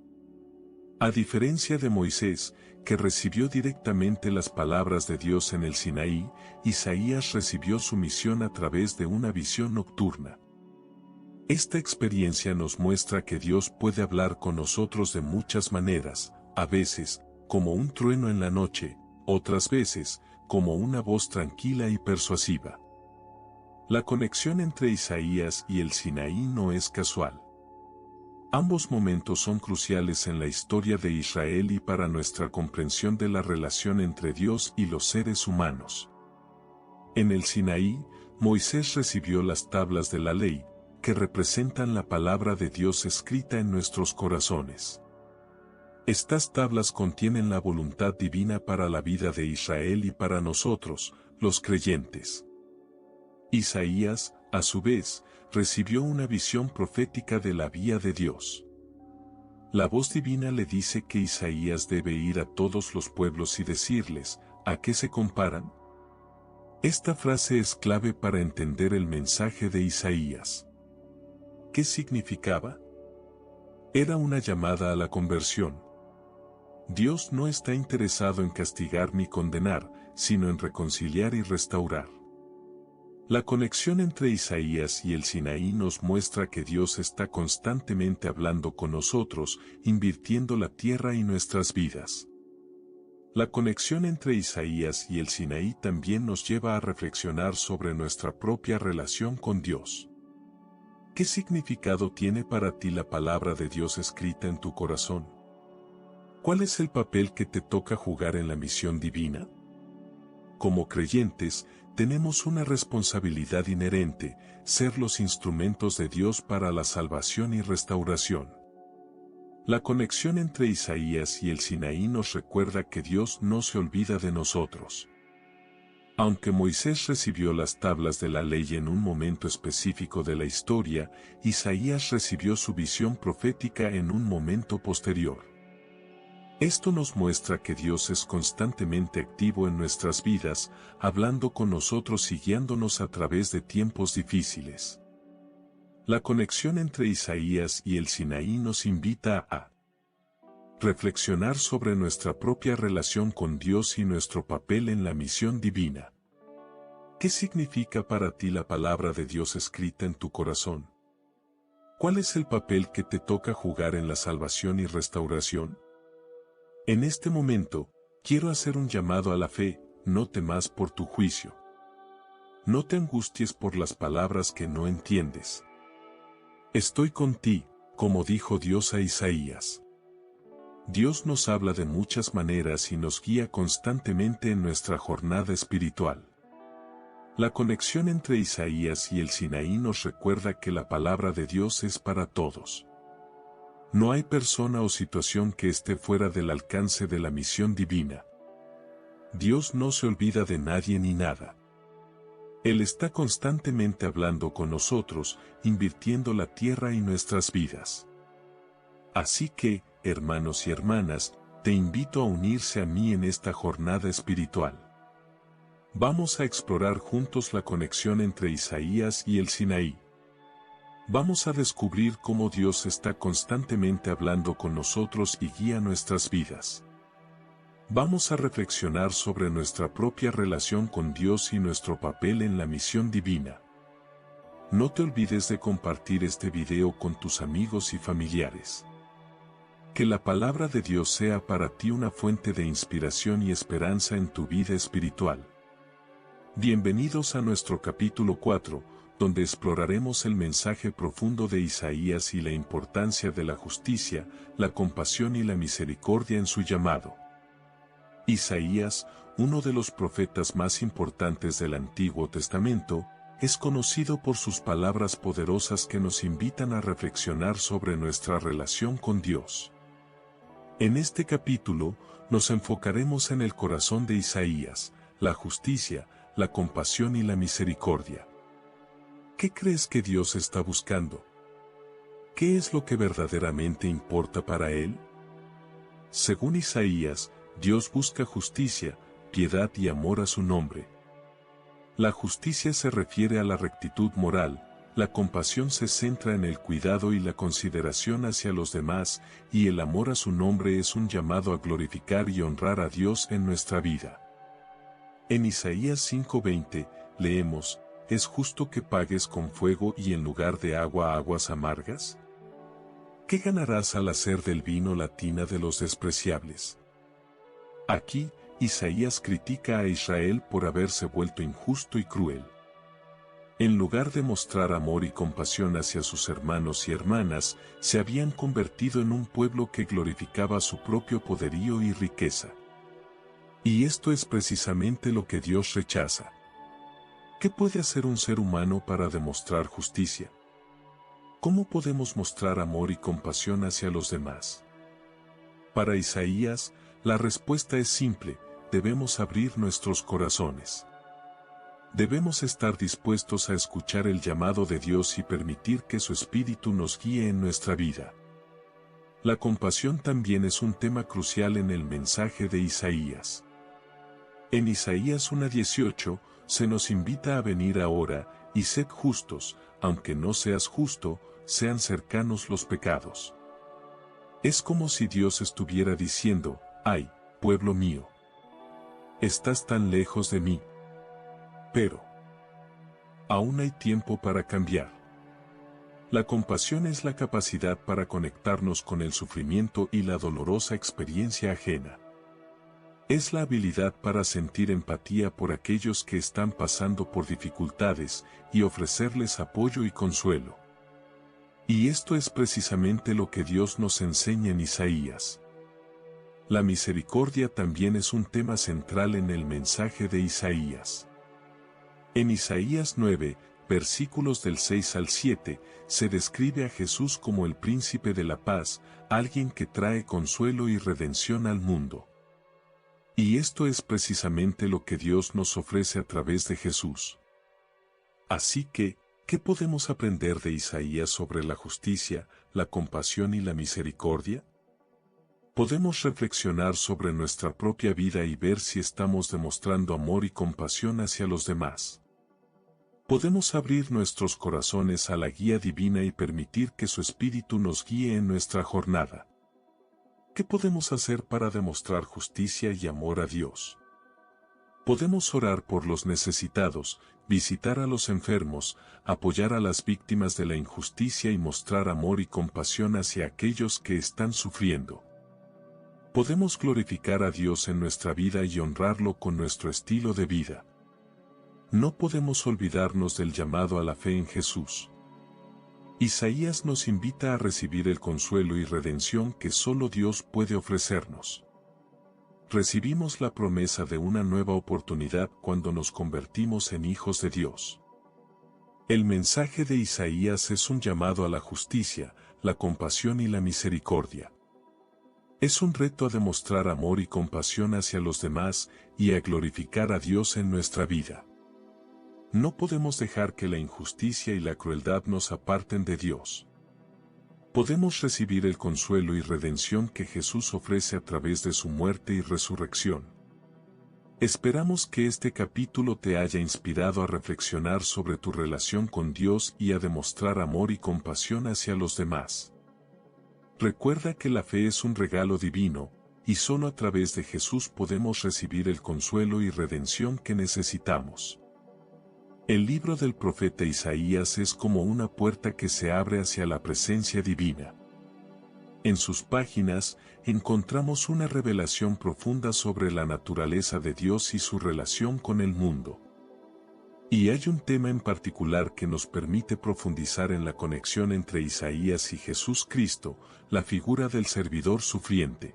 A diferencia de Moisés, que recibió directamente las palabras de Dios en el Sinaí, Isaías recibió su misión a través de una visión nocturna. Esta experiencia nos muestra que Dios puede hablar con nosotros de muchas maneras, a veces, como un trueno en la noche, otras veces, como una voz tranquila y persuasiva. La conexión entre Isaías y el Sinaí no es casual. Ambos momentos son cruciales en la historia de Israel y para nuestra comprensión de la relación entre Dios y los seres humanos. En el Sinaí, Moisés recibió las tablas de la ley, que representan la palabra de Dios escrita en nuestros corazones. Estas tablas contienen la voluntad divina para la vida de Israel y para nosotros, los creyentes. Isaías, a su vez, recibió una visión profética de la vía de Dios. La voz divina le dice que Isaías debe ir a todos los pueblos y decirles, ¿a qué se comparan? Esta frase es clave para entender el mensaje de Isaías. ¿Qué significaba? Era una llamada a la conversión. Dios no está interesado en castigar ni condenar, sino en reconciliar y restaurar. La conexión entre Isaías y el Sinaí nos muestra que Dios está constantemente hablando con nosotros, invirtiendo la tierra y nuestras vidas. La conexión entre Isaías y el Sinaí también nos lleva a reflexionar sobre nuestra propia relación con Dios. ¿Qué significado tiene para ti la palabra de Dios escrita en tu corazón? ¿Cuál es el papel que te toca jugar en la misión divina? Como creyentes, tenemos una responsabilidad inherente, ser los instrumentos de Dios para la salvación y restauración. La conexión entre Isaías y el Sinaí nos recuerda que Dios no se olvida de nosotros. Aunque Moisés recibió las tablas de la ley en un momento específico de la historia, Isaías recibió su visión profética en un momento posterior. Esto nos muestra que Dios es constantemente activo en nuestras vidas, hablando con nosotros y guiándonos a través de tiempos difíciles. La conexión entre Isaías y el Sinaí nos invita a reflexionar sobre nuestra propia relación con Dios y nuestro papel en la misión divina. ¿Qué significa para ti la palabra de Dios escrita en tu corazón? ¿Cuál es el papel que te toca jugar en la salvación y restauración? En este momento, quiero hacer un llamado a la fe. No temas por tu juicio. No te angusties por las palabras que no entiendes. Estoy contigo, como dijo Dios a Isaías. Dios nos habla de muchas maneras y nos guía constantemente en nuestra jornada espiritual. La conexión entre Isaías y el Sinaí nos recuerda que la palabra de Dios es para todos. No hay persona o situación que esté fuera del alcance de la misión divina. Dios no se olvida de nadie ni nada. Él está constantemente hablando con nosotros, invirtiendo la tierra y nuestras vidas. Así que, hermanos y hermanas, te invito a unirse a mí en esta jornada espiritual. Vamos a explorar juntos la conexión entre Isaías y el Sinaí. Vamos a descubrir cómo Dios está constantemente hablando con nosotros y guía nuestras vidas. Vamos a reflexionar sobre nuestra propia relación con Dios y nuestro papel en la misión divina. No te olvides de compartir este video con tus amigos y familiares. Que la palabra de Dios sea para ti una fuente de inspiración y esperanza en tu vida espiritual. Bienvenidos a nuestro capítulo 4, donde exploraremos el mensaje profundo de Isaías y la importancia de la justicia, la compasión y la misericordia en su llamado. Isaías, uno de los profetas más importantes del Antiguo Testamento, es conocido por sus palabras poderosas que nos invitan a reflexionar sobre nuestra relación con Dios. En este capítulo, nos enfocaremos en el corazón de Isaías, la justicia, la compasión y la misericordia. ¿Qué crees que Dios está buscando? ¿Qué es lo que verdaderamente importa para Él? Según Isaías, Dios busca justicia, piedad y amor a su nombre. La justicia se refiere a la rectitud moral, la compasión se centra en el cuidado y la consideración hacia los demás, y el amor a su nombre es un llamado a glorificar y honrar a Dios en nuestra vida. En Isaías 5:20, leemos, ¿es justo que pagues con fuego y en lugar de agua aguas amargas? ¿Qué ganarás al hacer del vino la tina de los despreciables? Aquí, Isaías critica a Israel por haberse vuelto injusto y cruel. En lugar de mostrar amor y compasión hacia sus hermanos y hermanas, se habían convertido en un pueblo que glorificaba su propio poderío y riqueza. Y esto es precisamente lo que Dios rechaza. ¿Qué puede hacer un ser humano para demostrar justicia? ¿Cómo podemos mostrar amor y compasión hacia los demás? Para Isaías, la respuesta es simple: debemos abrir nuestros corazones. Debemos estar dispuestos a escuchar el llamado de Dios y permitir que su Espíritu nos guíe en nuestra vida. La compasión también es un tema crucial en el mensaje de Isaías. En Isaías 1:18, se nos invita a venir ahora, y sed justos, aunque no seas justo, sean cercanos los pecados. Es como si Dios estuviera diciendo, ¡ay, pueblo mío! Estás tan lejos de mí. Pero aún hay tiempo para cambiar. La compasión es la capacidad para conectarnos con el sufrimiento y la dolorosa experiencia ajena. Es la habilidad para sentir empatía por aquellos que están pasando por dificultades y ofrecerles apoyo y consuelo. Y esto es precisamente lo que Dios nos enseña en Isaías. La misericordia también es un tema central en el mensaje de Isaías. En Isaías 9, versículos del 6 al 7, se describe a Jesús como el príncipe de la paz, alguien que trae consuelo y redención al mundo. Y esto es precisamente lo que Dios nos ofrece a través de Jesús. Así que, ¿qué podemos aprender de Isaías sobre la justicia, la compasión y la misericordia? Podemos reflexionar sobre nuestra propia vida y ver si estamos demostrando amor y compasión hacia los demás. Podemos abrir nuestros corazones a la guía divina y permitir que su Espíritu nos guíe en nuestra jornada. ¿Qué podemos hacer para demostrar justicia y amor a Dios? Podemos orar por los necesitados, visitar a los enfermos, apoyar a las víctimas de la injusticia y mostrar amor y compasión hacia aquellos que están sufriendo. Podemos glorificar a Dios en nuestra vida y honrarlo con nuestro estilo de vida. No podemos olvidarnos del llamado a la fe en Jesús. Isaías nos invita a recibir el consuelo y redención que solo Dios puede ofrecernos. Recibimos la promesa de una nueva oportunidad cuando nos convertimos en hijos de Dios. El mensaje de Isaías es un llamado a la justicia, la compasión y la misericordia. Es un reto a demostrar amor y compasión hacia los demás y a glorificar a Dios en nuestra vida. No podemos dejar que la injusticia y la crueldad nos aparten de Dios. Podemos recibir el consuelo y redención que Jesús ofrece a través de su muerte y resurrección. Esperamos que este capítulo te haya inspirado a reflexionar sobre tu relación con Dios y a demostrar amor y compasión hacia los demás. Recuerda que la fe es un regalo divino, y solo a través de Jesús podemos recibir el consuelo y redención que necesitamos. El libro del profeta Isaías es como una puerta que se abre hacia la presencia divina. En sus páginas encontramos una revelación profunda sobre la naturaleza de Dios y su relación con el mundo. Y hay un tema en particular que nos permite profundizar en la conexión entre Isaías y Jesús Cristo, la figura del servidor sufriente.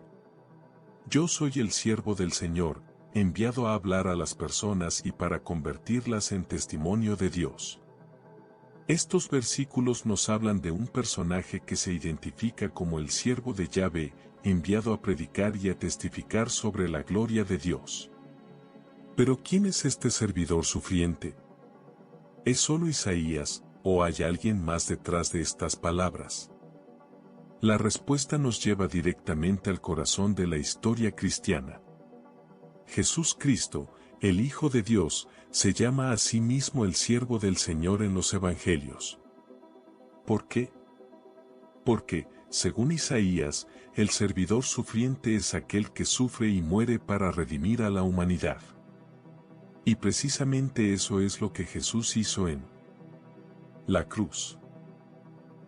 Yo soy el siervo del Señor, enviado a hablar a las personas y para convertirlas en testimonio de Dios. Estos versículos nos hablan de un personaje que se identifica como el siervo de Yahvé, enviado a predicar y a testificar sobre la gloria de Dios. Pero ¿quién es este servidor sufriente? ¿Es solo Isaías, o hay alguien más detrás de estas palabras? La respuesta nos lleva directamente al corazón de la historia cristiana. Jesús Cristo, el Hijo de Dios, se llama a sí mismo el siervo del Señor en los Evangelios. ¿Por qué? Porque, según Isaías, el servidor sufriente es aquel que sufre y muere para redimir a la humanidad. Y precisamente eso es lo que Jesús hizo en la cruz.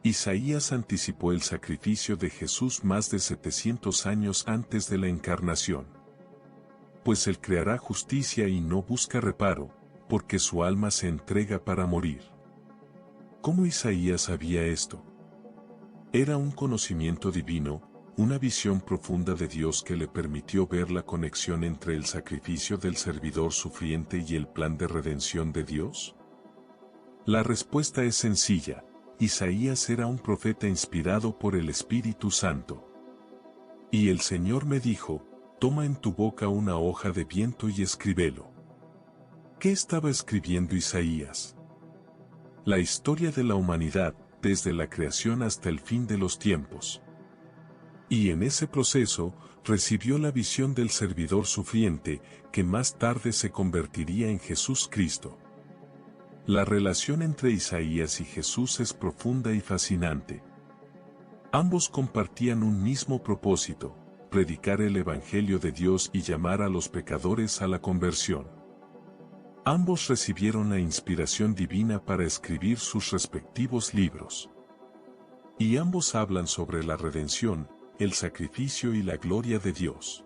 Isaías anticipó el sacrificio de Jesús más de 700 años antes de la encarnación. Pues Él creará justicia y no busca reparo, porque su alma se entrega para morir. ¿Cómo Isaías sabía esto? Era un conocimiento divino, una visión profunda de Dios que le permitió ver la conexión entre el sacrificio del servidor sufriente y el plan de redención de Dios. La respuesta es sencilla: Isaías era un profeta inspirado por el Espíritu Santo. Y el Señor me dijo: toma en tu boca una hoja de viento y escríbelo. ¿Qué estaba escribiendo Isaías? La historia de la humanidad, desde la creación hasta el fin de los tiempos. Y en ese proceso, recibió la visión del servidor sufriente, que más tarde se convertiría en Jesús Cristo. La relación entre Isaías y Jesús es profunda y fascinante. Ambos compartían un mismo propósito: predicar el Evangelio de Dios y llamar a los pecadores a la conversión. Ambos recibieron la inspiración divina para escribir sus respectivos libros. Y ambos hablan sobre la redención, el sacrificio y la gloria de Dios.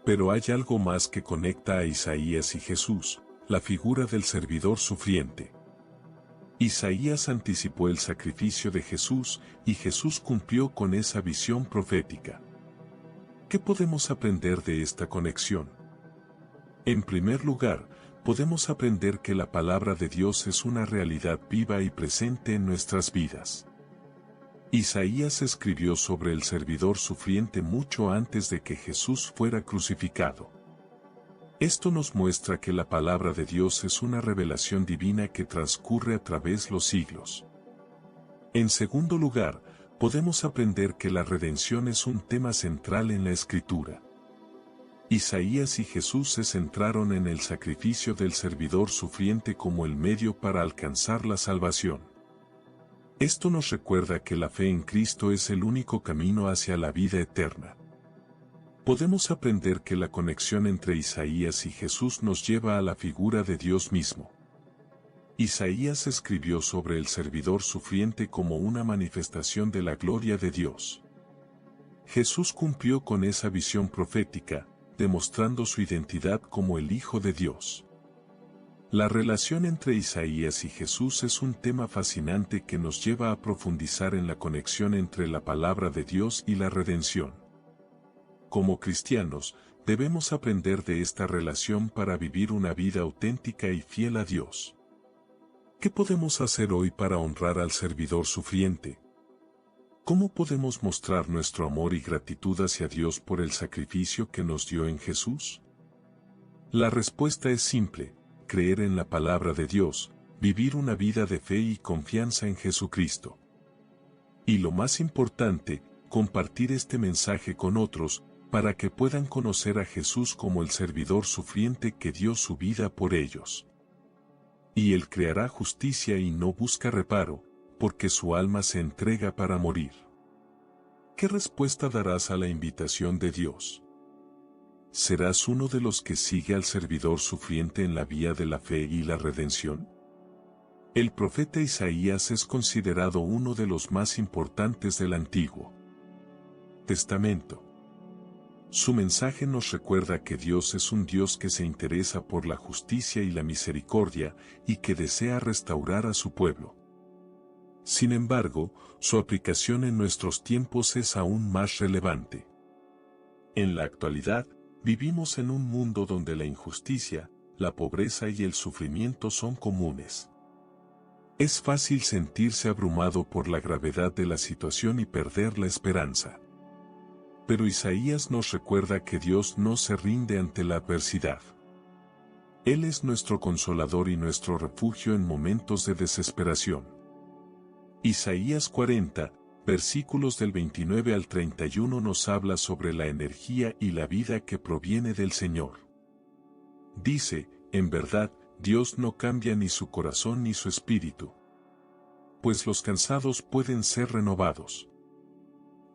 Pero hay algo más que conecta a Isaías y Jesús: la figura del servidor sufriente. Isaías anticipó el sacrificio de Jesús, y Jesús cumplió con esa visión profética. ¿Qué podemos aprender de esta conexión? En primer lugar, podemos aprender que la palabra de Dios es una realidad viva y presente en nuestras vidas. Isaías escribió sobre el servidor sufriente mucho antes de que Jesús fuera crucificado. Esto nos muestra que la palabra de Dios es una revelación divina que transcurre a través de los siglos. En segundo lugar, podemos aprender que la redención es un tema central en la Escritura. Isaías y Jesús se centraron en el sacrificio del servidor sufriente como el medio para alcanzar la salvación. Esto nos recuerda que la fe en Cristo es el único camino hacia la vida eterna. podemos aprender que la conexión entre Isaías y Jesús nos lleva a la figura de Dios mismo. Isaías escribió sobre el servidor sufriente como una manifestación de la gloria de Dios. Jesús cumplió con esa visión profética, demostrando su identidad como el Hijo de Dios. La relación entre Isaías y Jesús es un tema fascinante que nos lleva a profundizar en la conexión entre la palabra de Dios y la redención. Como cristianos, debemos aprender de esta relación para vivir una vida auténtica y fiel a Dios. ¿Qué podemos hacer hoy para honrar al servidor sufriente? ¿Cómo podemos mostrar nuestro amor y gratitud hacia Dios por el sacrificio que nos dio en Jesús? La respuesta es simple: creer en la palabra de Dios, vivir una vida de fe y confianza en Jesucristo. Y lo más importante, compartir este mensaje con otros, para que puedan conocer a Jesús como el servidor sufriente que dio su vida por ellos. Y Él creará justicia y no busca reparo, porque su alma se entrega para morir. ¿Qué respuesta darás a la invitación de Dios? ¿Serás uno de los que sigue al servidor sufriente en la vía de la fe y la redención? El profeta Isaías es considerado uno de los más importantes del Antiguo Testamento. Su mensaje nos recuerda que Dios es un Dios que se interesa por la justicia y la misericordia y que desea restaurar a su pueblo. Sin embargo, su aplicación en nuestros tiempos es aún más relevante. En la actualidad, vivimos en un mundo donde la injusticia, la pobreza y el sufrimiento son comunes. Es fácil sentirse abrumado por la gravedad de la situación y perder la esperanza. Pero Isaías nos recuerda que Dios no se rinde ante la adversidad. Él es nuestro consolador y nuestro refugio en momentos de desesperación. Isaías 40, versículos del 29 al 31 nos habla sobre la energía y la vida que proviene del Señor. Dice: en verdad, Dios no cambia ni su corazón ni su espíritu. Pues los cansados pueden ser renovados.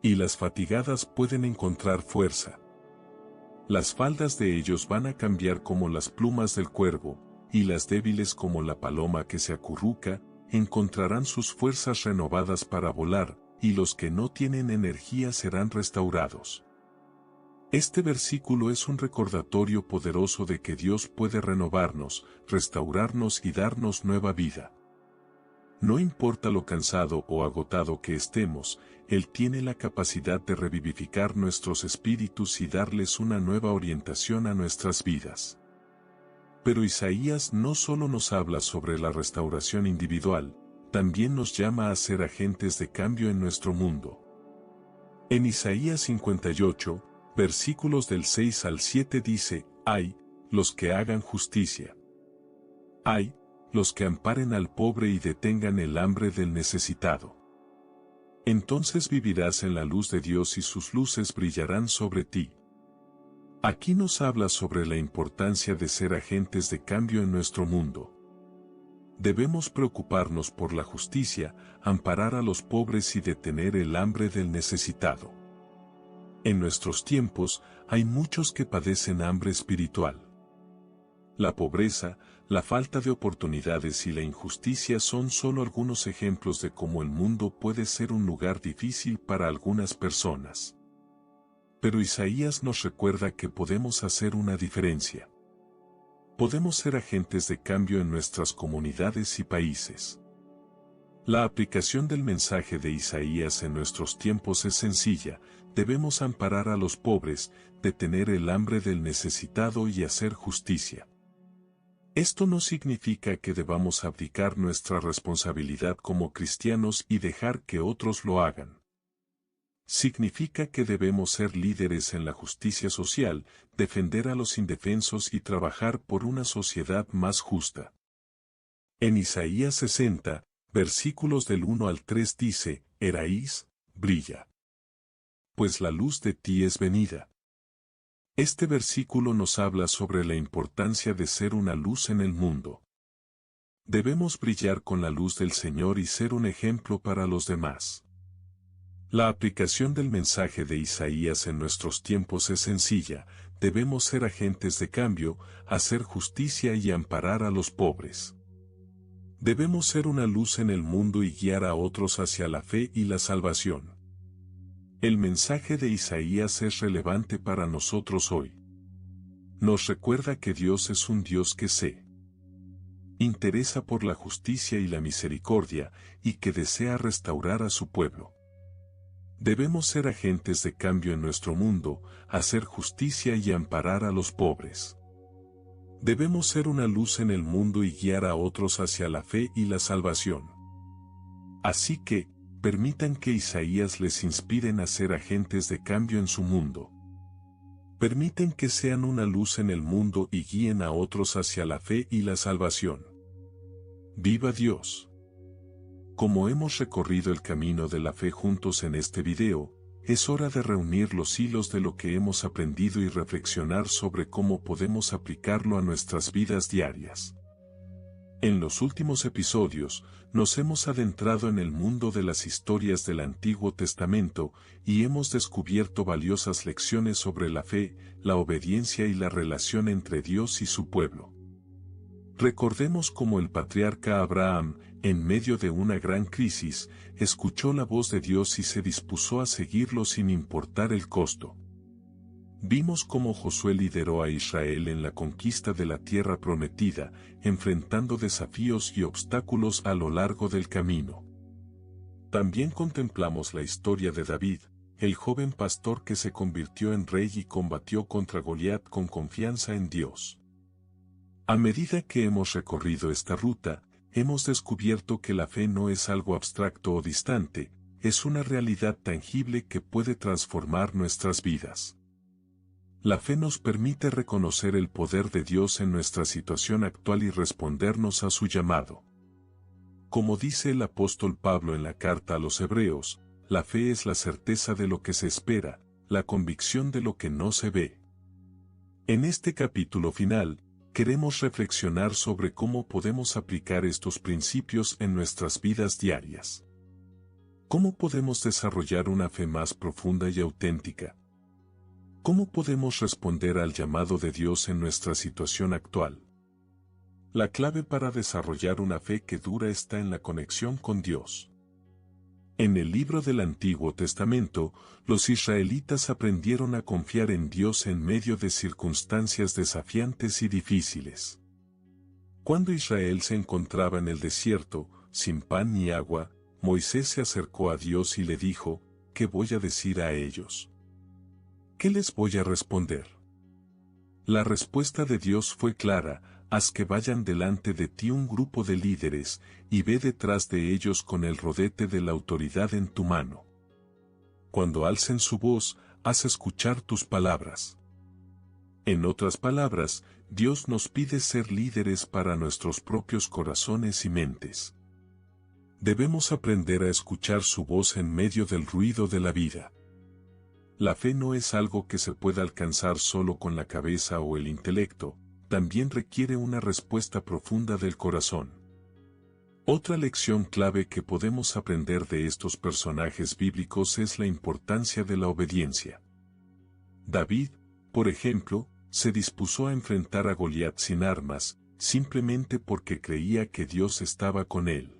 Y las fatigadas pueden encontrar fuerza. Las faldas de ellos van a cambiar como las plumas del cuervo, y las débiles como la paloma que se acurruca, encontrarán sus fuerzas renovadas para volar, y los que no tienen energía serán restaurados. Este versículo es un recordatorio poderoso de que Dios puede renovarnos, restaurarnos y darnos nueva vida. No importa lo cansado o agotado que estemos, Él tiene la capacidad de revivificar nuestros espíritus y darles una nueva orientación a nuestras vidas. Pero Isaías no solo nos habla sobre la restauración individual, también nos llama a ser agentes de cambio en nuestro mundo. En Isaías 58, versículos del 6 al 7 dice: «Ay, los que hagan justicia. Ay, los que amparen al pobre y detengan el hambre del necesitado. Entonces vivirás en la luz de Dios y sus luces brillarán sobre ti». Aquí nos habla sobre la importancia de ser agentes de cambio en nuestro mundo. Debemos preocuparnos por la justicia, amparar a los pobres y detener el hambre del necesitado. En nuestros tiempos, hay muchos que padecen hambre espiritual. La pobreza, la falta de oportunidades y la injusticia son solo algunos ejemplos de cómo el mundo puede ser un lugar difícil para algunas personas. Pero Isaías nos recuerda que podemos hacer una diferencia. Podemos ser agentes de cambio en nuestras comunidades y países. La aplicación del mensaje de Isaías en nuestros tiempos es sencilla: debemos amparar a los pobres, detener el hambre del necesitado y hacer justicia. Esto no significa que debamos abdicar nuestra responsabilidad como cristianos y dejar que otros lo hagan. Significa que debemos ser líderes en la justicia social, defender a los indefensos y trabajar por una sociedad más justa. En Isaías 60, versículos del 1 al 3 dice: «Eraís, brilla. Pues la luz de ti es venida». Este versículo nos habla sobre la importancia de ser una luz en el mundo. Debemos brillar con la luz del Señor y ser un ejemplo para los demás. La aplicación del mensaje de Isaías en nuestros tiempos es sencilla: debemos ser agentes de cambio, hacer justicia y amparar a los pobres. Debemos ser una luz en el mundo y guiar a otros hacia la fe y la salvación. El mensaje de Isaías es relevante para nosotros hoy. Nos recuerda que Dios es un Dios que se interesa por la justicia y la misericordia, y que desea restaurar a su pueblo. Debemos ser agentes de cambio en nuestro mundo, hacer justicia y amparar a los pobres. Debemos ser una luz en el mundo y guiar a otros hacia la fe y la salvación. Así que, permitan que Isaías les inspiren a ser agentes de cambio en su mundo. Permiten que sean una luz en el mundo y guíen a otros hacia la fe y la salvación. ¡Viva Dios! Como hemos recorrido el camino de la fe juntos en este video, es hora de reunir los hilos de lo que hemos aprendido y reflexionar sobre cómo podemos aplicarlo a nuestras vidas diarias. En los últimos episodios, nos hemos adentrado en el mundo de las historias del Antiguo Testamento y hemos descubierto valiosas lecciones sobre la fe, la obediencia y la relación entre Dios y su pueblo. Recordemos cómo el patriarca Abraham, en medio de una gran crisis, escuchó la voz de Dios y se dispuso a seguirlo sin importar el costo. Vimos cómo Josué lideró a Israel en la conquista de la tierra prometida, enfrentando desafíos y obstáculos a lo largo del camino. También contemplamos la historia de David, el joven pastor que se convirtió en rey y combatió contra Goliat con confianza en Dios. A medida que hemos recorrido esta ruta, hemos descubierto que la fe no es algo abstracto o distante, es una realidad tangible que puede transformar nuestras vidas. La fe nos permite reconocer el poder de Dios en nuestra situación actual y respondernos a su llamado. Como dice el apóstol Pablo en la carta a los Hebreos, la fe es la certeza de lo que se espera, la convicción de lo que no se ve. En este capítulo final, queremos reflexionar sobre cómo podemos aplicar estos principios en nuestras vidas diarias. ¿Cómo podemos desarrollar una fe más profunda y auténtica? ¿Cómo podemos responder al llamado de Dios en nuestra situación actual? La clave para desarrollar una fe que dura está en la conexión con Dios. En el libro del Antiguo Testamento, los israelitas aprendieron a confiar en Dios en medio de circunstancias desafiantes y difíciles. Cuando Israel se encontraba en el desierto, sin pan ni agua, Moisés se acercó a Dios y le dijo: ¿qué voy a decir a ellos? ¿Qué les voy a responder? La respuesta de Dios fue clara: haz que vayan delante de ti un grupo de líderes, y ve detrás de ellos con el rodete de la autoridad en tu mano. Cuando alcen su voz, haz escuchar tus palabras. En otras palabras, Dios nos pide ser líderes para nuestros propios corazones y mentes. Debemos aprender a escuchar su voz en medio del ruido de la vida. La fe no es algo que se pueda alcanzar solo con la cabeza o el intelecto, también requiere una respuesta profunda del corazón. Otra lección clave que podemos aprender de estos personajes bíblicos es la importancia de la obediencia. David, por ejemplo, se dispuso a enfrentar a Goliat sin armas, simplemente porque creía que Dios estaba con él.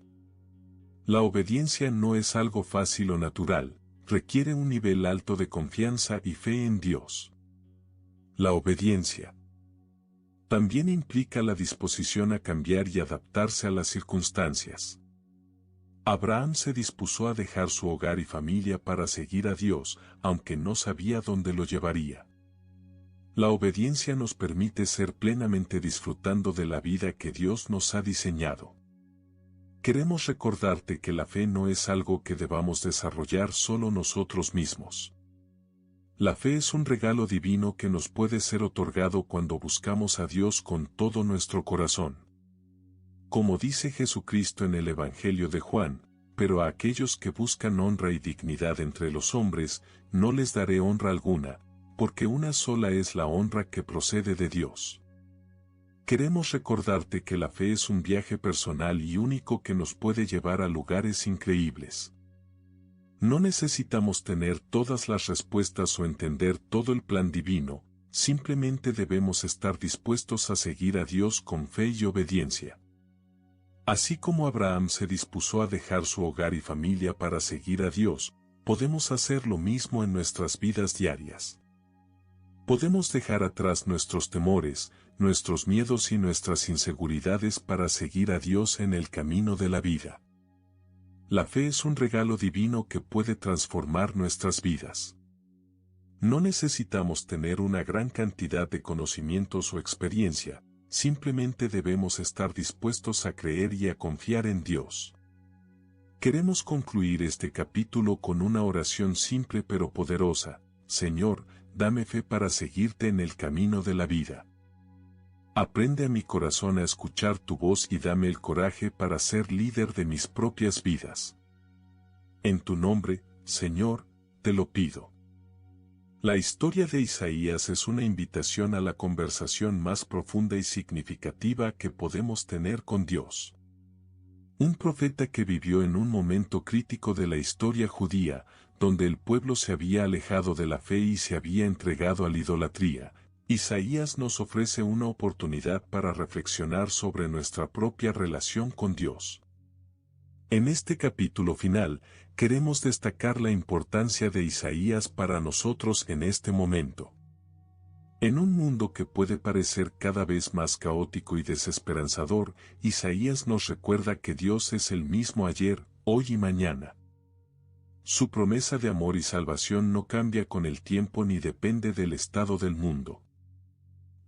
La obediencia no es algo fácil o natural, requiere un nivel alto de confianza y fe en Dios. La obediencia también implica la disposición a cambiar y adaptarse a las circunstancias. Abraham se dispuso a dejar su hogar y familia para seguir a Dios, aunque no sabía dónde lo llevaría. La obediencia nos permite ser plenamente disfrutando de la vida que Dios nos ha diseñado. Queremos recordarte que la fe no es algo que debamos desarrollar solo nosotros mismos. La fe es un regalo divino que nos puede ser otorgado cuando buscamos a Dios con todo nuestro corazón. Como dice Jesucristo en el Evangelio de Juan: pero a aquellos que buscan honra y dignidad entre los hombres, no les daré honra alguna, porque una sola es la honra que procede de Dios. Queremos recordarte que la fe es un viaje personal y único que nos puede llevar a lugares increíbles. No necesitamos tener todas las respuestas o entender todo el plan divino, simplemente debemos estar dispuestos a seguir a Dios con fe y obediencia. Así como Abraham se dispuso a dejar su hogar y familia para seguir a Dios, podemos hacer lo mismo en nuestras vidas diarias. Podemos dejar atrás nuestros temores, nuestros miedos y nuestras inseguridades para seguir a Dios en el camino de la vida. La fe es un regalo divino que puede transformar nuestras vidas. No necesitamos tener una gran cantidad de conocimientos o experiencia, simplemente debemos estar dispuestos a creer y a confiar en Dios. Queremos concluir este capítulo con una oración simple pero poderosa: Señor, dame fe para seguirte en el camino de la vida. Aprende a mi corazón a escuchar tu voz y dame el coraje para ser líder de mis propias vidas. En tu nombre, Señor, te lo pido. La historia de Isaías es una invitación a la conversación más profunda y significativa que podemos tener con Dios. Un profeta que vivió en un momento crítico de la historia judía, donde el pueblo se había alejado de la fe y se había entregado a la idolatría. Isaías nos ofrece una oportunidad para reflexionar sobre nuestra propia relación con Dios. En este capítulo final, queremos destacar la importancia de Isaías para nosotros en este momento. En un mundo que puede parecer cada vez más caótico y desesperanzador, Isaías nos recuerda que Dios es el mismo ayer, hoy y mañana. Su promesa de amor y salvación no cambia con el tiempo ni depende del estado del mundo.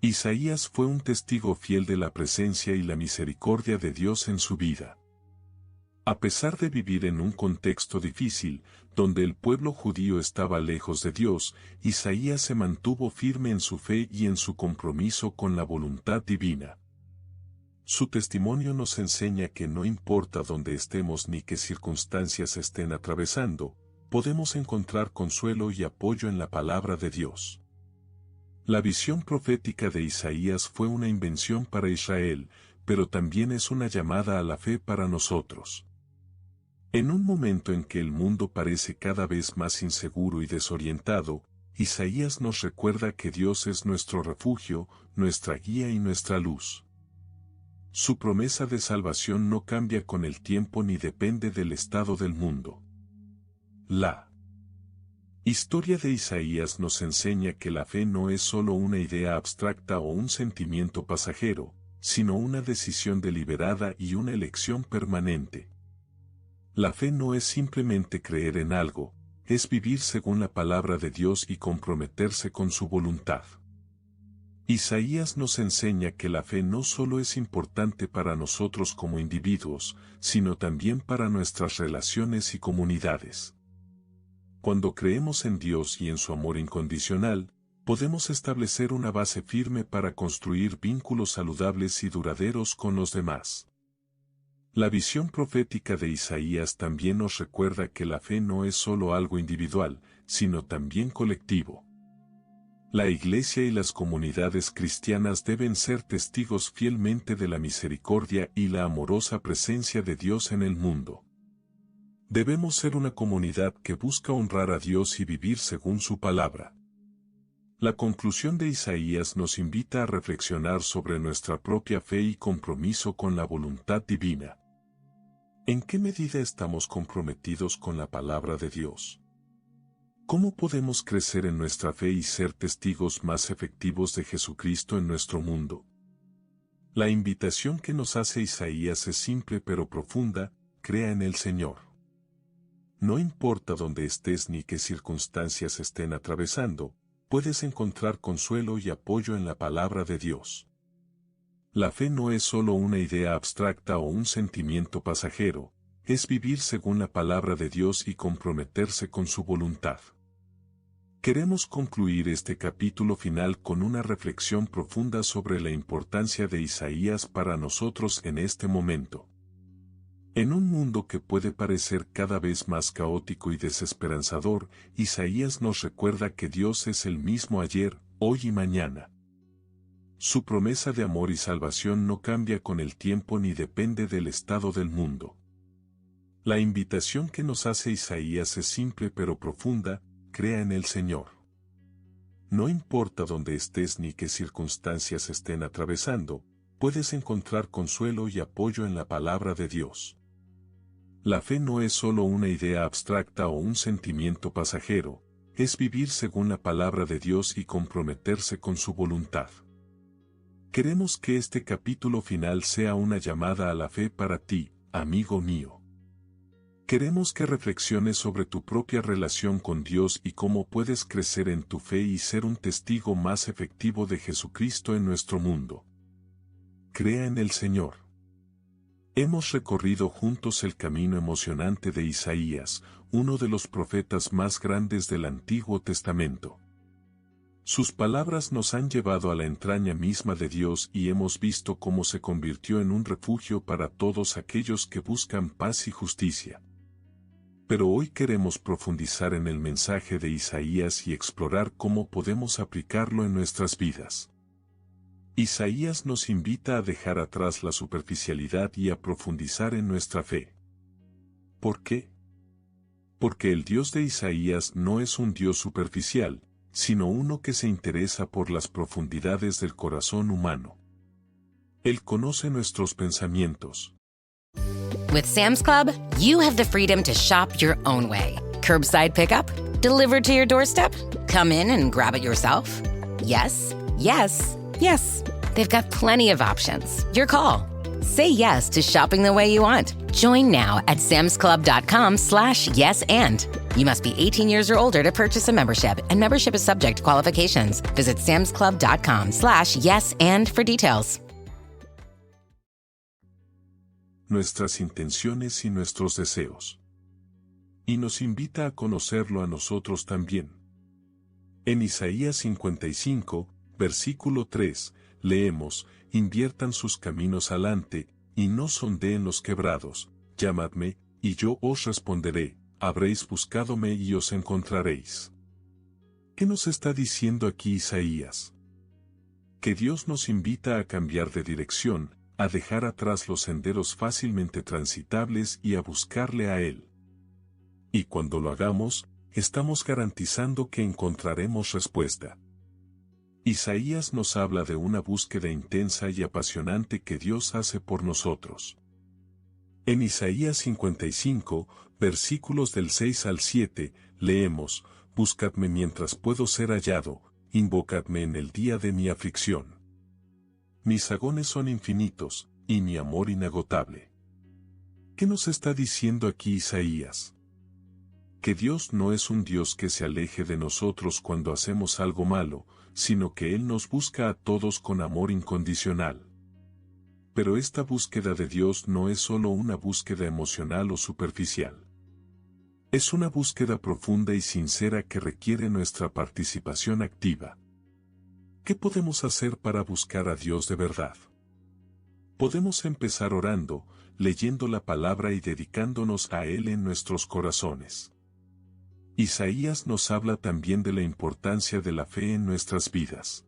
Isaías fue un testigo fiel de la presencia y la misericordia de Dios en su vida. A pesar de vivir en un contexto difícil, donde el pueblo judío estaba lejos de Dios, Isaías se mantuvo firme en su fe y en su compromiso con la voluntad divina. Su testimonio nos enseña que no importa dónde estemos ni qué circunstancias estén atravesando, podemos encontrar consuelo y apoyo en la palabra de Dios. La visión profética de Isaías fue una invención para Israel, pero también es una llamada a la fe para nosotros. En un momento en que el mundo parece cada vez más inseguro y desorientado, Isaías nos recuerda que Dios es nuestro refugio, nuestra guía y nuestra luz. Su promesa de salvación no cambia con el tiempo ni depende del estado del mundo. La historia de Isaías nos enseña que la fe no es solo una idea abstracta o un sentimiento pasajero, sino una decisión deliberada y una elección permanente. La fe no es simplemente creer en algo, es vivir según la palabra de Dios y comprometerse con su voluntad. Isaías nos enseña que la fe no solo es importante para nosotros como individuos, sino también para nuestras relaciones y comunidades. Cuando creemos en Dios y en su amor incondicional, podemos establecer una base firme para construir vínculos saludables y duraderos con los demás. La visión profética de Isaías también nos recuerda que la fe no es solo algo individual, sino también colectivo. La Iglesia y las comunidades cristianas deben ser testigos fielmente de la misericordia y la amorosa presencia de Dios en el mundo. Debemos ser una comunidad que busca honrar a Dios y vivir según su palabra. La conclusión de Isaías nos invita a reflexionar sobre nuestra propia fe y compromiso con la voluntad divina. ¿En qué medida estamos comprometidos con la palabra de Dios? ¿Cómo podemos crecer en nuestra fe y ser testigos más efectivos de Jesucristo en nuestro mundo? La invitación que nos hace Isaías es simple pero profunda: crea en el Señor. No importa dónde estés ni qué circunstancias estén atravesando, puedes encontrar consuelo y apoyo en la palabra de Dios. La fe no es solo una idea abstracta o un sentimiento pasajero, es vivir según la palabra de Dios y comprometerse con su voluntad. Queremos concluir este capítulo final con una reflexión profunda sobre la importancia de Isaías para nosotros en este momento. En un mundo que puede parecer cada vez más caótico y desesperanzador, Isaías nos recuerda que Dios es el mismo ayer, hoy y mañana. Su promesa de amor y salvación no cambia con el tiempo ni depende del estado del mundo. La invitación que nos hace Isaías es simple pero profunda: crea en el Señor. No importa dónde estés ni qué circunstancias estén atravesando, puedes encontrar consuelo y apoyo en la palabra de Dios. La fe no es solo una idea abstracta o un sentimiento pasajero, es vivir según la palabra de Dios y comprometerse con su voluntad. Queremos que este capítulo final sea una llamada a la fe para ti, amigo mío. Queremos que reflexiones sobre tu propia relación con Dios y cómo puedes crecer en tu fe y ser un testigo más efectivo de Jesucristo en nuestro mundo. Crea en el Señor. Hemos recorrido juntos el camino emocionante de Isaías, uno de los profetas más grandes del Antiguo Testamento. Sus palabras nos han llevado a la entraña misma de Dios y hemos visto cómo se convirtió en un refugio para todos aquellos que buscan paz y justicia. Pero hoy queremos profundizar en el mensaje de Isaías y explorar cómo podemos aplicarlo en nuestras vidas. Isaías nos invita a dejar atrás la superficialidad y a profundizar en nuestra fe. ¿Por qué? Porque el Dios de Isaías no es un Dios superficial, sino uno que se interesa por las profundidades del corazón humano. Él conoce nuestros pensamientos. With Sam's Club, you have the freedom to shop your own way. Curbside pickup? Delivered to your doorstep? Come in and grab it yourself? Yes, yes, yes. They've got plenty of options. Your call. Say yes to shopping the way you want. Join now at samsclub.com/yes-and. You must be 18 years or older to purchase a membership, and membership is subject to qualifications. Visit samsclub.com/yes-and for details. Nuestras intenciones y nuestros deseos. Y nos invita a conocerlo a nosotros también. En Isaías 55, versículo 3, leemos: inviertan sus caminos alante, y no sondeen los quebrados, llamadme, y yo os responderé, habréis buscadome y os encontraréis. ¿Qué nos está diciendo aquí Isaías? Que Dios nos invita a cambiar de dirección, a dejar atrás los senderos fácilmente transitables y a buscarle a Él. Y cuando lo hagamos, estamos garantizando que encontraremos respuesta. Isaías nos habla de una búsqueda intensa y apasionante que Dios hace por nosotros. En Isaías 55, versículos del 6 al 7, leemos: buscadme mientras puedo ser hallado, invocadme en el día de mi aflicción. Mis agones son infinitos, y mi amor inagotable. ¿Qué nos está diciendo aquí Isaías? Que Dios no es un Dios que se aleje de nosotros cuando hacemos algo malo, sino que Él nos busca a todos con amor incondicional. Pero esta búsqueda de Dios no es solo una búsqueda emocional o superficial. Es una búsqueda profunda y sincera que requiere nuestra participación activa. ¿Qué podemos hacer para buscar a Dios de verdad? Podemos empezar orando, leyendo la palabra y dedicándonos a Él en nuestros corazones. Isaías nos habla también de la importancia de la fe en nuestras vidas.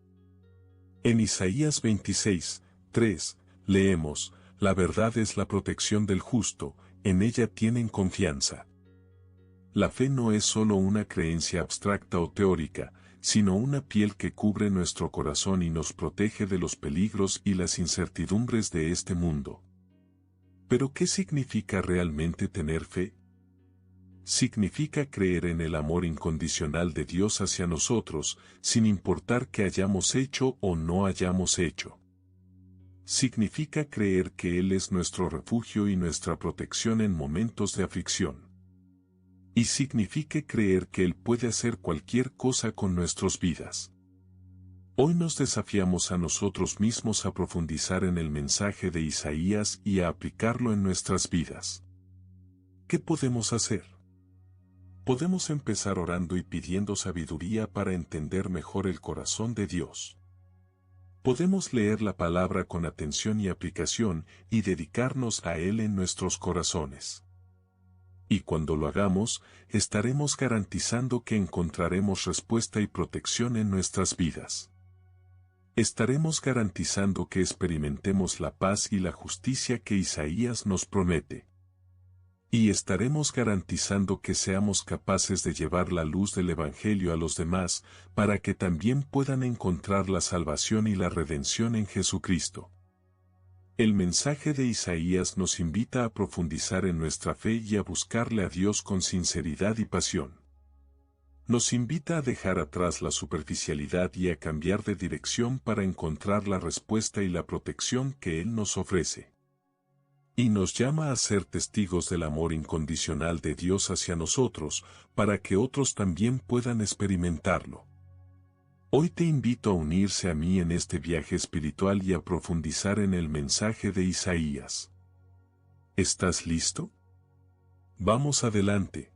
En Isaías 26, 3, leemos: la verdad es la protección del justo, en ella tienen confianza. La fe no es solo una creencia abstracta o teórica, sino una piel que cubre nuestro corazón y nos protege de los peligros y las incertidumbres de este mundo. ¿Pero qué significa realmente tener fe? Significa creer en el amor incondicional de Dios hacia nosotros, sin importar qué hayamos hecho o no hayamos hecho. Significa creer que Él es nuestro refugio y nuestra protección en momentos de aflicción. Y significa creer que Él puede hacer cualquier cosa con nuestras vidas. Hoy nos desafiamos a nosotros mismos a profundizar en el mensaje de Isaías y a aplicarlo en nuestras vidas. ¿Qué podemos hacer? Podemos empezar orando y pidiendo sabiduría para entender mejor el corazón de Dios. Podemos leer la palabra con atención y aplicación y dedicarnos a Él en nuestros corazones. Y cuando lo hagamos, estaremos garantizando que encontraremos respuesta y protección en nuestras vidas. Estaremos garantizando que experimentemos la paz y la justicia que Isaías nos promete. Y estaremos garantizando que seamos capaces de llevar la luz del Evangelio a los demás, para que también puedan encontrar la salvación y la redención en Jesucristo. El mensaje de Isaías nos invita a profundizar en nuestra fe y a buscarle a Dios con sinceridad y pasión. Nos invita a dejar atrás la superficialidad y a cambiar de dirección para encontrar la respuesta y la protección que Él nos ofrece. Y nos llama a ser testigos del amor incondicional de Dios hacia nosotros, para que otros también puedan experimentarlo. Hoy te invito a unirse a mí en este viaje espiritual y a profundizar en el mensaje de Isaías. ¿Estás listo? Vamos adelante.